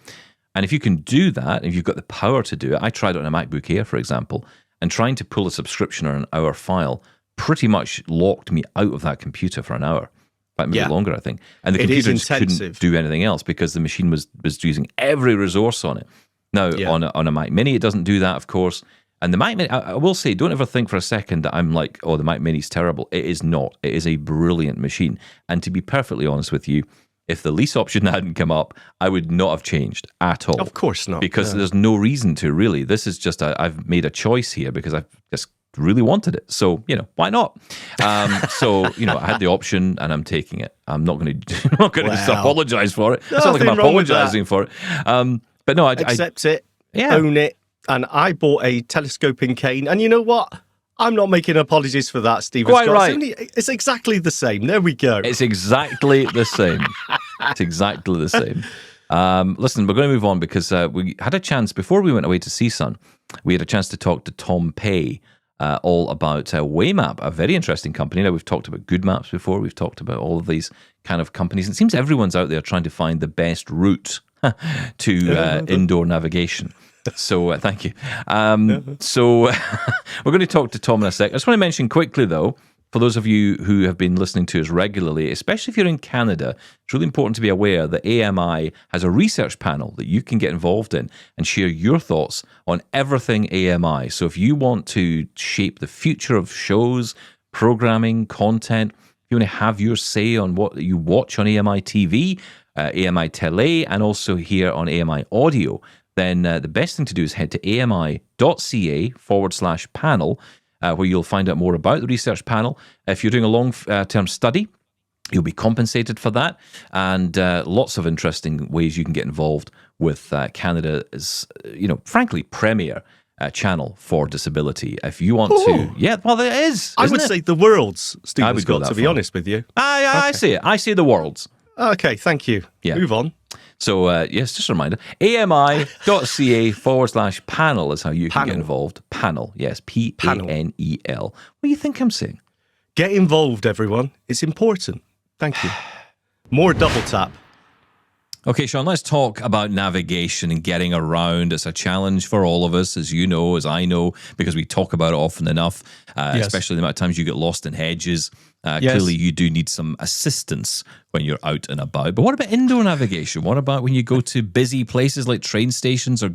Speaker 1: And if you can do that, if you've got the power to do it, I tried it on a MacBook Air, for example, and trying to pull a subscription on an hour file pretty much locked me out of that computer for an hour. Maybe longer, I think. And the computer just couldn't do anything else because the machine was using every resource on it. Now, on a Mac Mini, it doesn't do that, of course. And the Mac Mini, I will say, don't ever think for a second that I'm like, oh, the Mac Mini's terrible. It is not. It is a brilliant machine. And to be perfectly honest with you, if the lease option hadn't come up, I would not have changed at all.
Speaker 3: Of course not.
Speaker 1: Because there's no reason to, really. This is just, I've made a choice here because I've just really wanted it. So, why not? So, I had the option and I'm taking it. I'm not going to just apologize for it. It's not like I'm apologizing for it. But no, I
Speaker 3: accept it, own it. And I bought a telescoping cane. And you know what? I'm not making apologies for that, Stephen.
Speaker 1: Quite
Speaker 3: Scott.
Speaker 1: right.
Speaker 3: It's exactly the same. There we go.
Speaker 1: It's exactly the same. It's exactly the same. Listen, we're going to move on because we had a chance, before we went away to CSUN, we had a chance to talk to Tom Pey all about Waymap, a very interesting company. Now, we've talked about Good Maps before. We've talked about all of these kind of companies. It seems everyone's out there trying to find the best route to indoor navigation. So thank you. So we're going to talk to Tom in a sec. I just want to mention quickly, though, for those of you who have been listening to us regularly, especially if you're in Canada, it's really important to be aware that AMI has a research panel that you can get involved in and share your thoughts on everything AMI. So if you want to shape the future of shows, programming, content, if you want to have your say on what you watch on AMI TV, AMI Tele, and also here on AMI Audio, then the best thing to do is head to ami.ca/panel, where you'll find out more about the research panel. If you're doing a long-term study, you'll be compensated for that, and lots of interesting ways you can get involved with Canada's, frankly, premier channel for disability. If you want to, well, there is.
Speaker 3: I would say the world's, Stephen Scott, to be honest with you.
Speaker 1: I see it. I see the world's.
Speaker 3: Okay, thank you.
Speaker 1: Yeah.
Speaker 3: Move on.
Speaker 1: So, yes, just a reminder, ami.ca/panel is how you can get involved. Panel, yes, Panel. What do you think I'm saying?
Speaker 3: Get involved, everyone. It's important. Thank you. More double tap.
Speaker 1: Okay, Shaun, let's talk about navigation and getting around. It's a challenge for all of us, as you know, as I know, because we talk about it often enough, especially the amount of times you get lost in hedges. Clearly, you do need some assistance when you're out and about. But what about indoor navigation? What about when you go to busy places like train stations or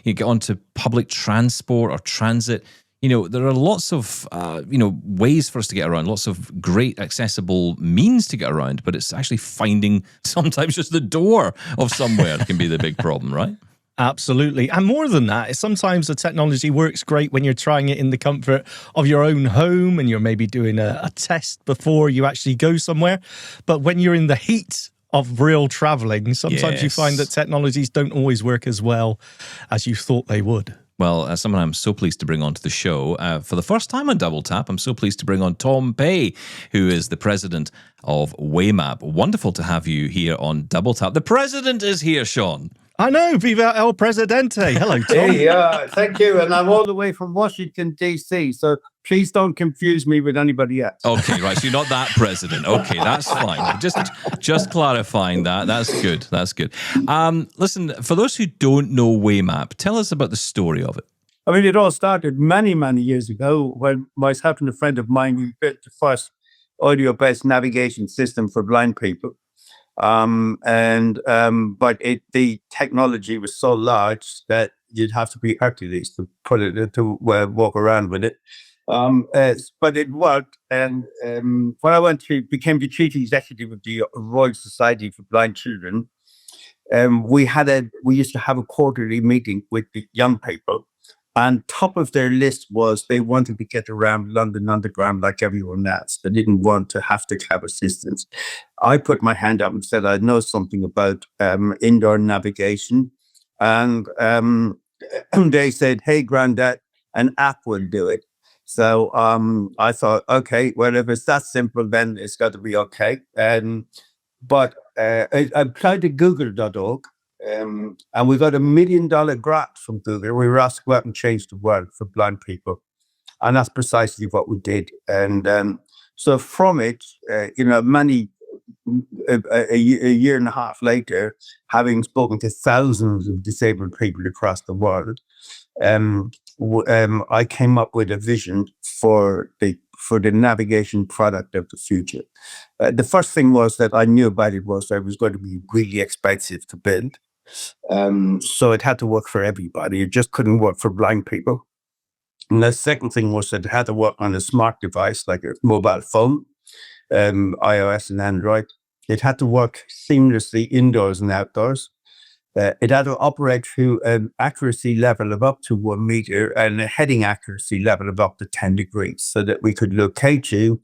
Speaker 1: you get onto public transport or transit? There are lots of, ways for us to get around, lots of great accessible means to get around, but it's actually finding sometimes just the door of somewhere can be the big problem, right?
Speaker 5: Absolutely. And more than that, sometimes the technology works great when you're trying it in the comfort of your own home and you're maybe doing a test before you actually go somewhere. But when you're in the heat of real traveling, sometimes you find that technologies don't always work as well as you thought they would.
Speaker 1: Well, as someone I'm so pleased to bring onto the show, for the first time on Double Tap, I'm so pleased to bring on Tom Pey, who is the president of Waymap. Wonderful to have you here on Double Tap. The president is here, Shaun.
Speaker 5: I know, Viva el Presidente. Hello, Tom.
Speaker 6: Hey, thank you. And I'm all the way from Washington, D.C., so please don't confuse me with anybody else.
Speaker 1: Okay, right. So you're not that president. Okay, that's fine. Just clarifying that. That's good. That's good. Listen, for those who don't know Waymap, tell us about the story of it.
Speaker 6: I mean, it all started many, many years ago when myself and a friend of mine, we built the first audio-based navigation system for blind people. But the technology was so large that you'd have to be Hercules to put it to walk around with it. But it worked. And when I became the chief executive of the Royal Society for Blind Children, we used to have a quarterly meeting with the young people. And top of their list was they wanted to get around London Underground like everyone else. They didn't want to have to have assistance. I put my hand up and said I know something about indoor navigation. And they said, hey, Grandad, an app will do it. So I thought, okay, well, if it's that simple, then it's got to be okay. But I applied to google.org, and we got $1 million grant from Google. We were asked to go out and change the world for blind people. And that's precisely what we did. And so from it, a year and a half later, having spoken to thousands of disabled people across the world, I came up with a vision for the navigation product of the future. The first thing was that I knew about it was that it was going to be really expensive to build. So it had to work for everybody. It just couldn't work for blind people. And the second thing was that it had to work on a smart device like a mobile phone, iOS and Android. It had to work seamlessly indoors and outdoors. It had to operate through an accuracy level of up to 1 meter and a heading accuracy level of up to 10 degrees so that we could locate you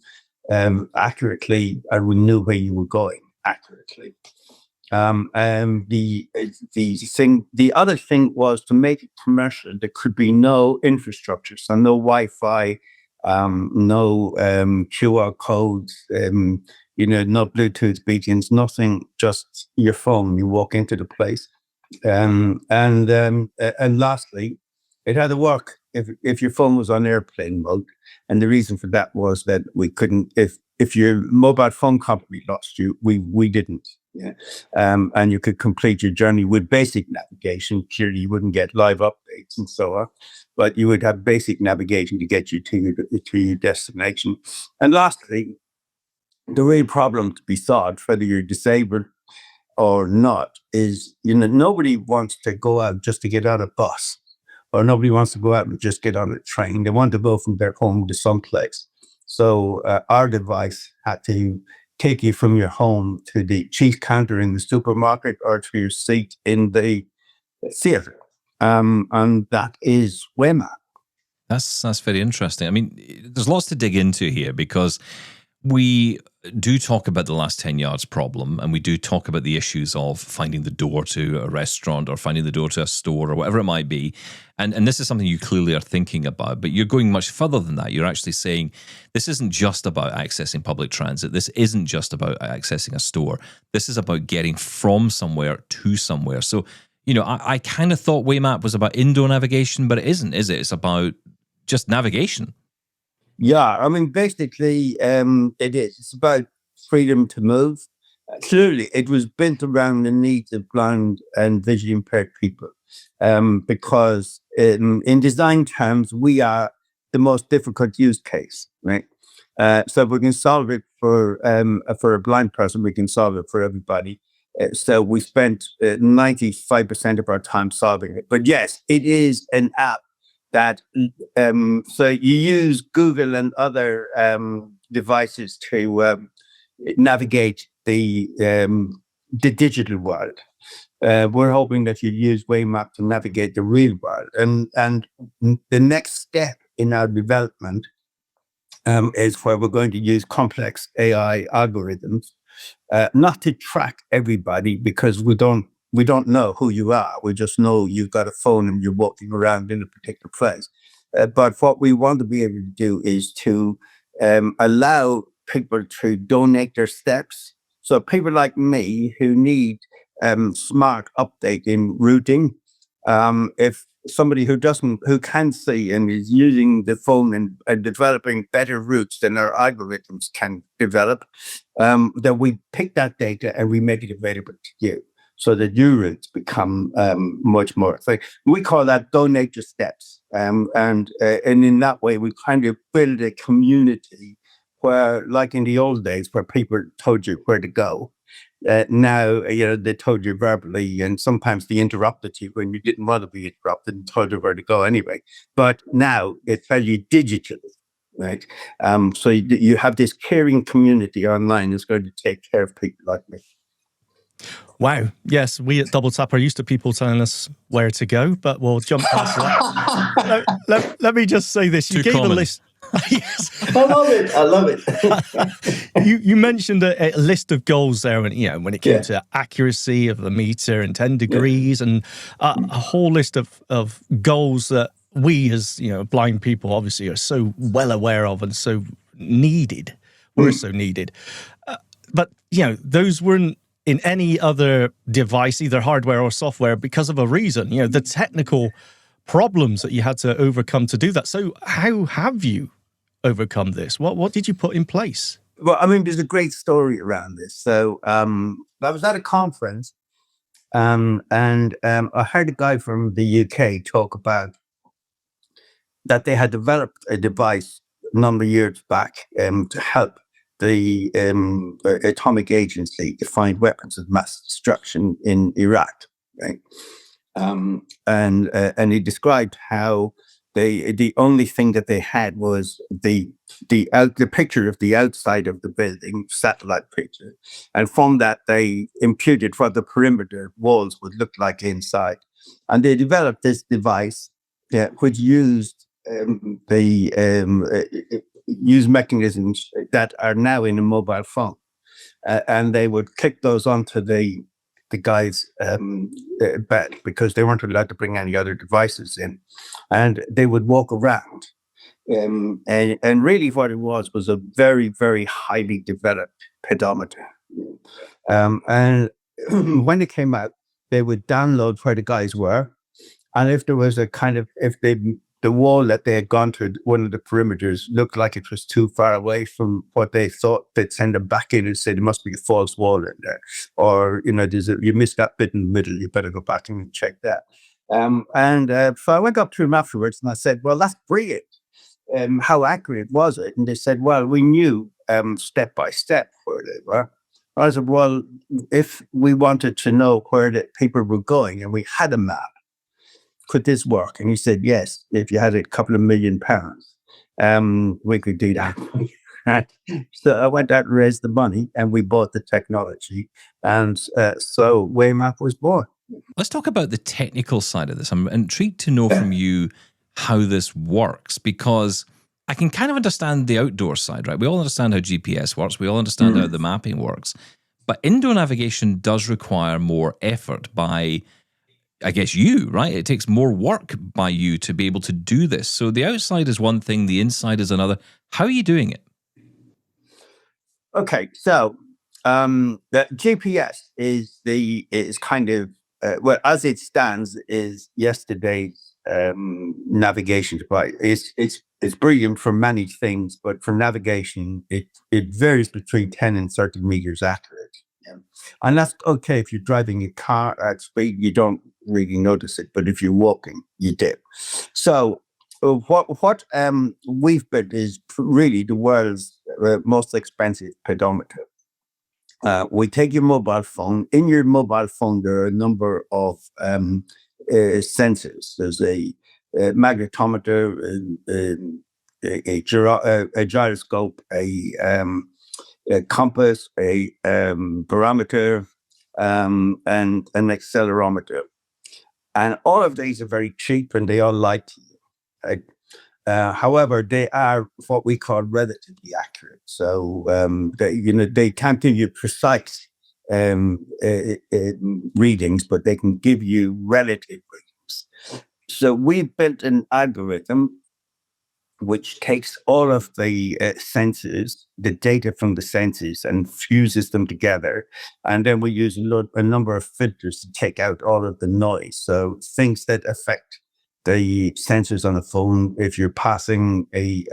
Speaker 6: accurately and we knew where you were going accurately. And the other thing was to make it commercial. There could be no infrastructure, so no Wi-Fi, no QR codes, no Bluetooth beacons, nothing. Just your phone. You walk into the place, and lastly, it had to work if your phone was on airplane mode. And the reason for that was that we couldn't. If your mobile phone company lost you, we didn't. Yeah. And you could complete your journey with basic navigation. Clearly, you wouldn't get live updates and so on, but you would have basic navigation to get you to your destination. And lastly, the real problem to be solved, whether you're disabled or not, is nobody wants to go out just to get on a bus, or nobody wants to go out and just get on a train. They want to go from their home to someplace. So our device had to take you from your home to the cheese counter in the supermarket or to your seat in the theater. And that is Waymap.
Speaker 1: That's very interesting. I mean, there's lots to dig into here because we do talk about the last 10 yards problem, and we do talk about the issues of finding the door to a restaurant or finding the door to a store or whatever it might be. And this is something you clearly are thinking about, but you're going much further than that. You're actually saying this isn't just about accessing public transit. This isn't just about accessing a store. This is about getting from somewhere to somewhere. So, I kind of thought Waymap was about indoor navigation, but it isn't, is it? It's about just navigation.
Speaker 6: Yeah, I mean, basically, it is. It's about freedom to move. Clearly, it was built around the needs of blind and visually impaired people, because in design terms, we are the most difficult use case, right? So if we can solve it for a blind person, we can solve it for everybody. So we spent 95% of our time solving it. But yes, it is an app that so you use Google and other devices to navigate the digital world. We're hoping that you use Waymap to navigate the real world. And the next step in our development is where we're going to use complex AI algorithms, not to track everybody, because we don't know who you are. We just know you've got a phone and you're walking around in a particular place. But what we want to be able to do is to allow people to donate their steps. So people like me who need smart update in routing, if somebody who can see and is using the phone and developing better routes than our algorithms can develop, then we pick that data and we make it available to you, so that your routes become much more. So we call that donate your steps. And in that way, we kind of build a community where, like in the old days, where people told you where to go. Now, they told you verbally, and sometimes they interrupted you when you didn't want to be interrupted and told you where to go anyway. But now they tell you digitally. right? So you have this caring community online that's going to take care of people like me.
Speaker 5: Wow. Yes, we at Double Tap are used to people telling us where to go, but we'll jump past that. Let me just say this. You
Speaker 1: Too
Speaker 5: gave
Speaker 1: common.
Speaker 5: a list. Yes.
Speaker 6: I love it.
Speaker 5: You mentioned a list of goals there when it came
Speaker 6: Yeah.
Speaker 5: to accuracy of the meter and 10 degrees and a whole list of goals that we as blind people obviously are so well aware of and so needed. We're so needed. But those weren't in any other device, either hardware or software, because of a reason. The technical problems that you had to overcome to do that. So how have you overcome this? What did you put in place?
Speaker 6: Well, I mean, there's a great story around this. So I was at a conference, and I heard a guy from the UK talk about that they had developed a device a number of years back to help the atomic agency to find weapons of mass destruction in Iraq, right? And he described how the only thing that they had was the picture of the outside of the building, satellite picture, and from that they imputed what the perimeter walls would look like inside, and they developed this device which used use mechanisms that are now in a mobile phone, and they would click those onto the guy's bed because they weren't allowed to bring any other devices in, and they would walk around. And really what it was a very, very highly developed pedometer. And when it came out, they would download where the guys were, and if there was the wall that they had gone to, one of the perimeters, looked like it was too far away from what they thought, they'd send them back in and say there must be a false wall in there. Or, you missed that bit in the middle, you better go back and check that. So I went up to him afterwards and I said, well, that's brilliant. How accurate was it? And they said, well, we knew step by step where they were. I said, well, if we wanted to know where the people were going and we had a map, could this work? And he said, yes, if you had a couple of £1 million, we could do that. So I went out and raised the money and we bought the technology. And so Waymap was born.
Speaker 1: Let's talk about the technical side of this. I'm intrigued to know from you how this works, because I can kind of understand the outdoor side, right? We all understand how GPS works. We all understand how the mapping works. But indoor navigation does require more effort by, I guess, you, right? It takes more work by you to be able to do this. So the outside is one thing, the inside is another. How are you doing it?
Speaker 6: Okay, so the GPS is kind of well, as it stands, is yesterday's navigation device. It's brilliant for many things, but for navigation, it varies between 10 and 30 meters accurate. Yeah. And that's okay if you're driving a car at speed, you don't really notice it, but if you're walking, you do. So what we've built is really the world's most expensive pedometer. We take your mobile phone. In your mobile phone, there are a number of sensors. There's a magnetometer, a gyroscope, a compass, a barometer, and an accelerometer. And all of these are very cheap and they all lie to you. Right? However, they are what we call relatively accurate. So they can't give you precise readings, but they can give you relative readings. So we built an algorithm which takes all of the senses, the data from the senses, and fuses them together. And then we use a number of filters to take out all of the noise. So things that affect the sensors on a phone, if you're passing a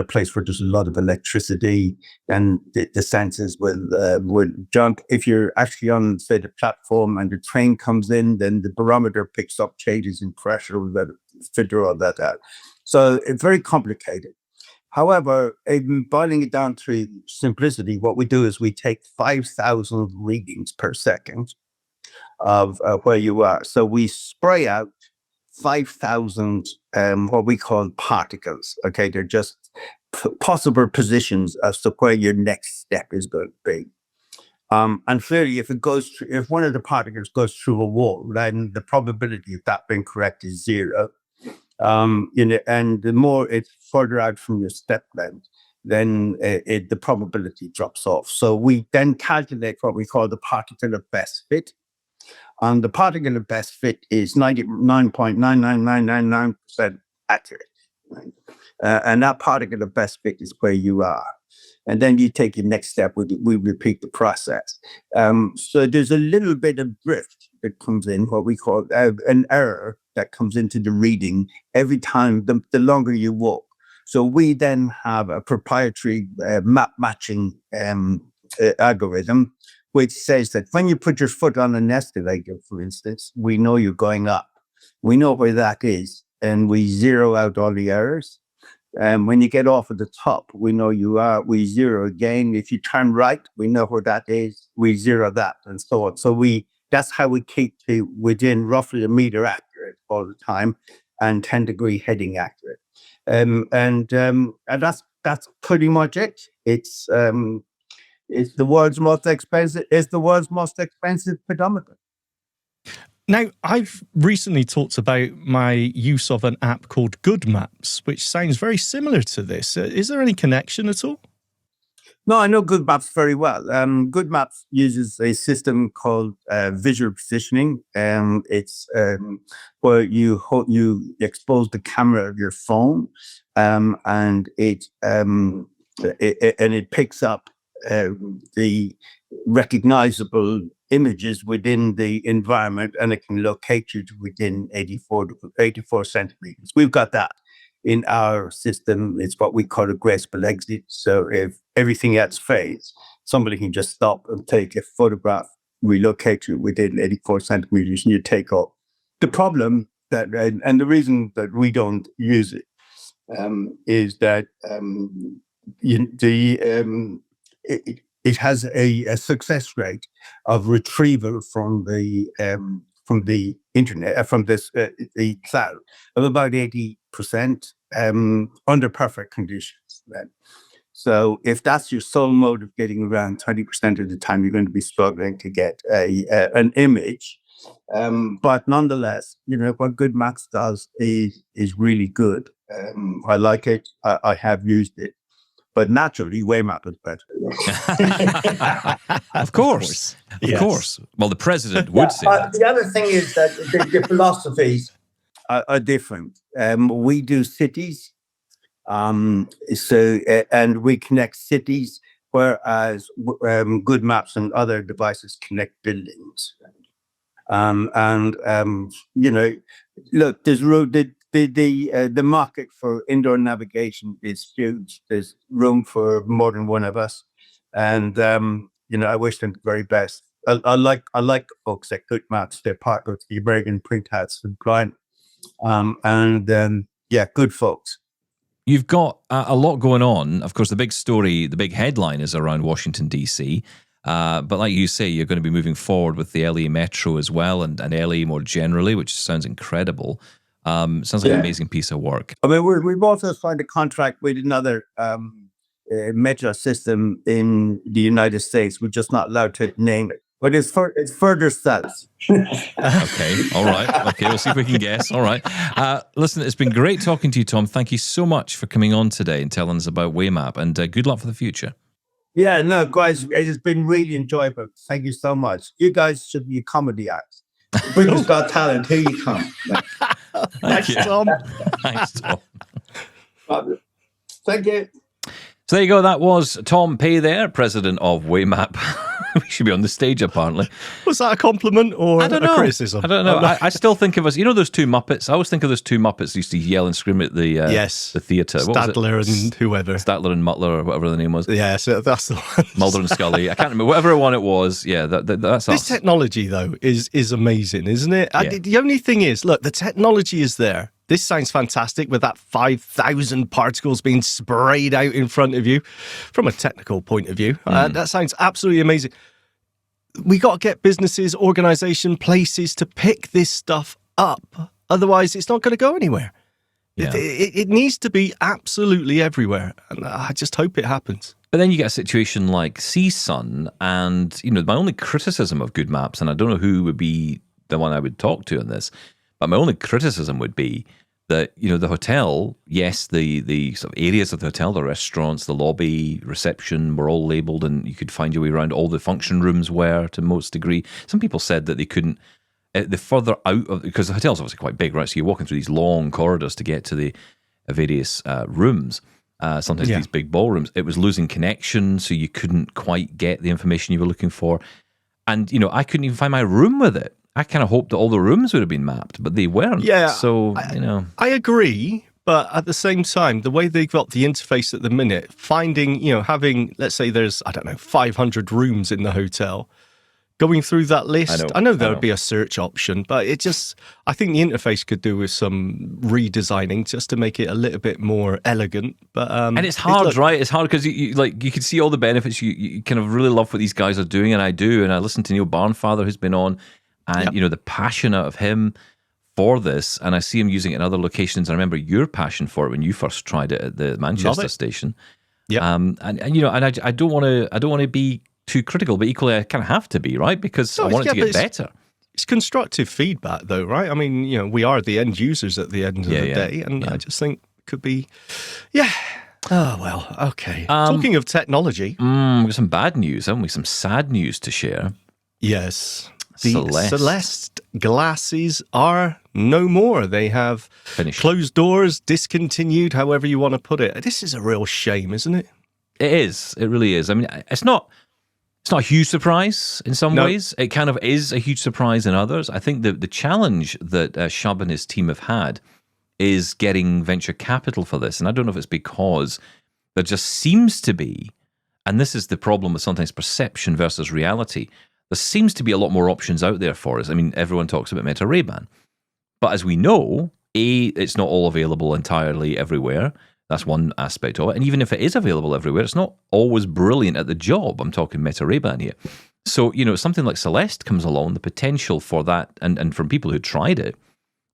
Speaker 6: place where there's a lot of electricity, and the sensors will jump. If you're actually on, say, the platform and the train comes in, then the barometer picks up changes in pressure, that filter all that out. So it's very complicated. However, in boiling it down to simplicity, what we do is we take 5,000 readings per second of where you are. So we spray out 5,000 what we call particles. Okay, they're just possible positions as to where your next step is going to be. And clearly, if one of the particles goes through a wall, then the probability of that being correct is 0. And the more it's further out from your step length, then the probability drops off. So we then calculate what we call the particle of best fit. And the particle of best fit is 99.99999% accurate. Right? And that particle of best fit is where you are. And then you take your next step, we repeat the process. So there's a little bit of drift that comes in, what we call an error that comes into the reading every time, the longer you walk. So we then have a proprietary map matching algorithm, which says that when you put your foot on an escalator, for instance, we know you're going up. We know where that is, and we zero out all the errors. And when you get off at the top, we know you are, we zero again. If you turn right, we know where that is, we zero that, and so on. So that's how we keep to within roughly a meter accurate all the time and 10-degree heading accurate. And that's pretty much it. It's the world's most expensive. It's the world's most expensive pedometer.
Speaker 5: Now, I've recently talked about my use of an app called Good Maps, which sounds very similar to this. Is there any connection at all?
Speaker 6: No, I know Good Maps very well. Good Maps uses a system called visual positioning. It's where you expose the camera of your phone, and it picks up the recognizable images within the environment, and it can locate you to within 84 centimeters. We've got that in our system. It's what we call a graceful exit. So if everything else fades, somebody can just stop and take a photograph, relocate you within 84 centimeters, and you take off. The problem that, and the reason that we don't use it, is that it has a success rate of retrieval from the internet, from the cloud, of about 80% under perfect conditions. Then. So if that's your sole mode of getting around, 20% of the time you're going to be struggling to get an image. But nonetheless, what Good Maps does is really good. I like it. I have used it. But naturally, Waymap is better.
Speaker 1: Of course. Of course. Well, the president would say that.
Speaker 6: The other thing is that the philosophies are different. We do cities, and we connect cities, whereas Good Maps and other devices connect buildings. Look, there's the market for indoor navigation is huge. There's room for more than one of us, and I wish them the very best. I like folks at Good Maps. They're part of the American Print Hats and client, good folks.
Speaker 1: You've got a lot going on. Of course, the big story, the big headline is around Washington, D.C., but like you say, you're going to be moving forward with the LA Metro as well, and LA more generally, which sounds incredible. Sounds like an amazing piece of work.
Speaker 6: I mean, we've also signed a contract with another metro system in the United States. We're just not allowed to name it, but it's further south.
Speaker 1: Okay, all right. Okay, we'll see if we can guess. All right. Listen, it's been great talking to you, Tom. Thank you so much for coming on today and telling us about Waymap, and good luck for the future.
Speaker 6: Yeah, no, guys, it's been really enjoyable. Thank you so much. You guys should be a comedy act. Britain's Got Talent, here you come.
Speaker 1: Thank you.
Speaker 5: Tom.
Speaker 1: Thanks, Tom.
Speaker 6: Thank you.
Speaker 1: So there you go. That was Tom Pey there, president of Waymap. We should be on the stage, apparently.
Speaker 5: Was that a compliment or
Speaker 1: I don't
Speaker 5: a
Speaker 1: know.
Speaker 5: criticism?
Speaker 1: I don't know. I still think of us, those two Muppets? I always think of those two Muppets who used to yell and scream at the the theatre.
Speaker 5: Statler and whoever.
Speaker 1: Statler and Muttler, or whatever the name was.
Speaker 5: Yeah, so that's the one.
Speaker 1: Mulder and Scully. I can't remember. Whatever one it was. Yeah, that's
Speaker 5: This
Speaker 1: us.
Speaker 5: technology, though, is amazing, isn't it?
Speaker 1: Yeah.
Speaker 5: The only thing is, look, the technology is there. This sounds fantastic with that 5,000 particles being sprayed out in front of you from a technical point of view. That sounds absolutely amazing. We got to get businesses, organization, places to pick this stuff up
Speaker 3: Otherwise, it's not going to go anywhere.
Speaker 1: Yeah.
Speaker 3: It needs to be absolutely everywhere. And I just hope it happens.
Speaker 1: But then you get a situation like CSUN, and my only criticism of Good Maps, and I don't know who would be the one I would talk to on this, but my only criticism would be that the hotel, yes, the sort of areas of the hotel, the restaurants, the lobby, reception were all labelled, and you could find your way around. All the function rooms were to most degree. Some people said that they couldn't. The further out of, because the hotel's obviously quite big, right? So you're walking through these long corridors to get to the various rooms. Sometimes these big ballrooms, it was losing connection, so you couldn't quite get the information you were looking for. And, I couldn't even find my room with it. I kind of hoped that all the rooms would have been mapped, but they weren't.
Speaker 3: Yeah.
Speaker 1: So,
Speaker 3: I agree, but at the same time, the way they've got the interface at the minute, finding, having, let's say there's, 500 rooms in the hotel, going through that list, I know there would be a search option, but I think the interface could do with some redesigning just to make it a little bit more elegant. But
Speaker 1: and it's hard, right? It's hard because you can see all the benefits. You kind of really love what these guys are doing, and I do. And I listen to Neil Barnfather, who's been on, and the passion out of him for this, and I see him using it in other locations. I remember your passion for it when you first tried it at the Manchester station. Yeah, and I don't want to be too critical, but equally I kind of have to be, right? Because I want it to get better.
Speaker 3: It's constructive feedback, though, right? I mean, we are the end users at the end of the day, and I just think it could be, Oh, well, okay. Talking of technology.
Speaker 1: We've got some bad news, haven't we? Some sad news to share.
Speaker 3: Yes. The Seleste glasses are no more. They have closed doors, discontinued, however you want to put it. This is a real shame, isn't it?
Speaker 1: It is. It really is. I mean, it's not a huge surprise in some ways. It kind of is a huge surprise in others. I think the challenge that Shub and his team have had is getting venture capital for this. And I don't know if it's because there just seems to be, and this is the problem with sometimes perception versus reality, there seems to be a lot more options out there for us. I mean, everyone talks about Meta Ray-Ban. But as we know, it's not all available entirely everywhere. That's one aspect of it. And even if it is available everywhere, it's not always brilliant at the job. I'm talking Meta Ray-Ban here. So, something like Seleste comes along, the potential for that, and from people who tried it,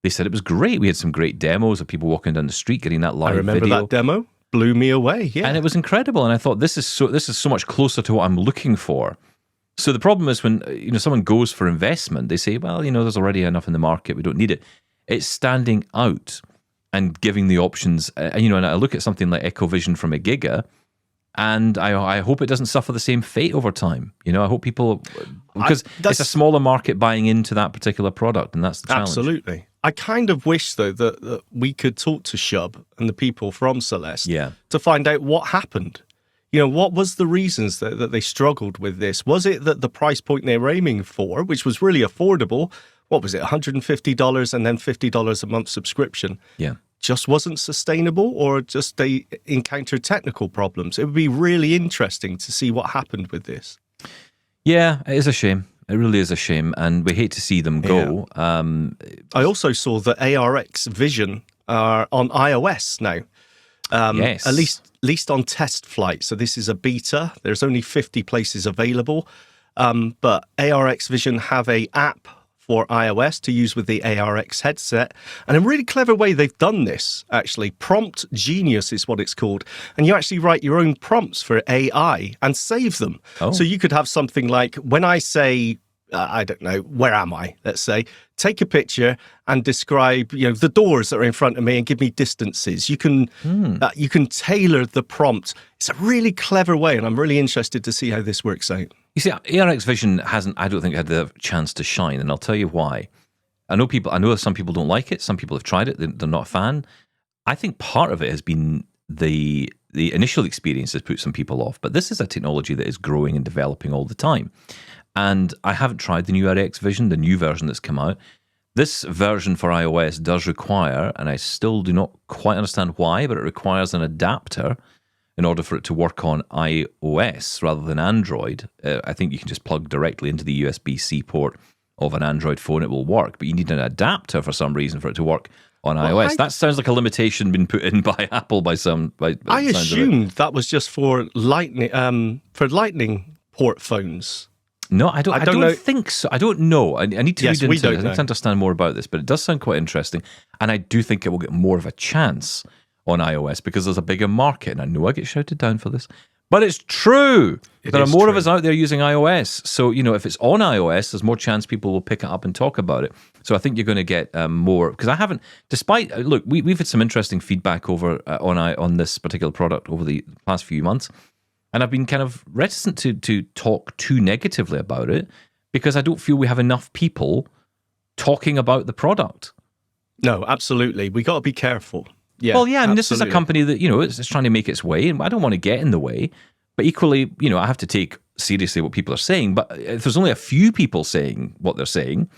Speaker 1: they said it was great. We had some great demos of people walking down the street getting that live video.
Speaker 3: I remember that demo. Blew me away, yeah.
Speaker 1: And it was incredible. And I thought, this is so much closer to what I'm looking for. So the problem is when someone goes for investment, they say, well, there's already enough in the market. We don't need it. It's standing out and giving the options, and I look at something like EchoVision from a Giga, and I hope it doesn't suffer the same fate over time. I hope people, because it's a smaller market buying into that particular product, and that's the challenge.
Speaker 3: Absolutely. I kind of wish, though, that we could talk to Shub and the people from Seleste to find out what happened. What was the reasons that they struggled with this? Was it that the price point they were aiming for, which was really affordable, what was it, $150 and then $50 a month subscription? Yeah. Just wasn't sustainable, or just they encountered technical problems? It would be really interesting to see what happened with this.
Speaker 1: Yeah, it is a shame. It really is a shame, and we hate to see them go.
Speaker 3: Yeah. I also saw that ARX Vision are on iOS now.
Speaker 1: Yes.
Speaker 3: At least on test flight. So this is a beta. There's only 50 places available. But ARX Vision have a app for iOS to use with the ARX headset. And a really clever way they've done this, actually. Prompt Genius is what it's called. And you actually write your own prompts for AI and save them. Oh. So you could have something like, when I say, I don't know, where am I? Let's say, take a picture and describe, the doors that are in front of me and give me distances. You can tailor the prompt. It's a really clever way, and I'm really interested to see how this works out.
Speaker 1: You see, ARX Vision hasn't, I don't think, had the chance to shine, and I'll tell you why. I know some people don't like it. Some people have tried it. They're not a fan. I think part of it has been the initial experience has put some people off, but this is a technology that is growing and developing all the time. And I haven't tried the new ARX Vision, the new version that's come out. This version for iOS does require, and I still do not quite understand why, but it requires an adapter in order for it to work on iOS rather than Android. I think you can just plug directly into the USB-C port of an Android phone, it will work, but you need an adapter for some reason for it to work on iOS. That sounds like a limitation been put in by Apple by some.
Speaker 3: I assumed that was just for Lightning port phones.
Speaker 1: No, I don't
Speaker 3: know.
Speaker 1: think so. I don't know. I need to
Speaker 3: Yes,
Speaker 1: read
Speaker 3: we
Speaker 1: into it.
Speaker 3: don't
Speaker 1: I need
Speaker 3: know.
Speaker 1: to understand more about this, but it does sound quite interesting. And I do think it will get more of a chance on iOS because there's a bigger market. And I know I get shouted down for this, but it's true. There are more of us out there using iOS. So, if it's on iOS, there's more chance people will pick it up and talk about it. So I think you're going to get more, because I haven't, despite, look, we've had some interesting feedback over on this particular product over the past few months. And I've been kind of reticent to talk too negatively about it because I don't feel we have enough people talking about the product.
Speaker 3: No, absolutely. We got to be careful. Yeah.
Speaker 1: Well, yeah, and this is a
Speaker 3: absolutely.
Speaker 1: company that, it's trying to make its way, and I don't want to get in the way. But equally, I have to take seriously what people are saying. But if there's only a few people saying what they're saying,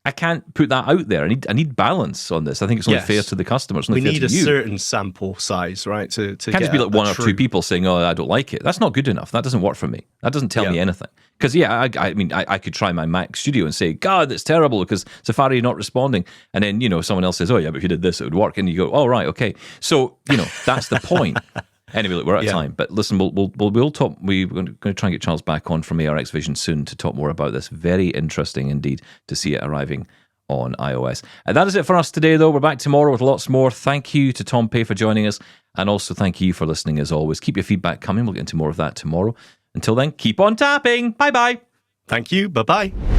Speaker 1: I can't put that out there. I need balance on this. I think it's only
Speaker 3: Yes.
Speaker 1: fair to the customers.
Speaker 3: We
Speaker 1: Only fair
Speaker 3: need
Speaker 1: to
Speaker 3: a
Speaker 1: you.
Speaker 3: certain sample size, right? To
Speaker 1: It can't
Speaker 3: get
Speaker 1: just be like one or
Speaker 3: true-
Speaker 1: two people saying, "Oh, I don't like it." That's not good enough. That doesn't work for me. That doesn't tell me anything. Because I could try my Mac Studio and say, "God, that's terrible," because Safari not responding, and then someone else says, "Oh yeah, but if you did this, it would work," and you go, "Oh right, okay." So that's the point. Anyway, look, we're out of time. But listen, we'll talk. We're going to try and get Charles back on from ARX Vision soon to talk more about this. Very interesting indeed to see it arriving on iOS. And that is it for us today, though. We're back tomorrow with lots more. Thank you to Tom Pey for joining us. And also thank you for listening as always. Keep your feedback coming. We'll get into more of that tomorrow. Until then, keep on tapping. Bye-bye.
Speaker 3: Thank you. Bye-bye.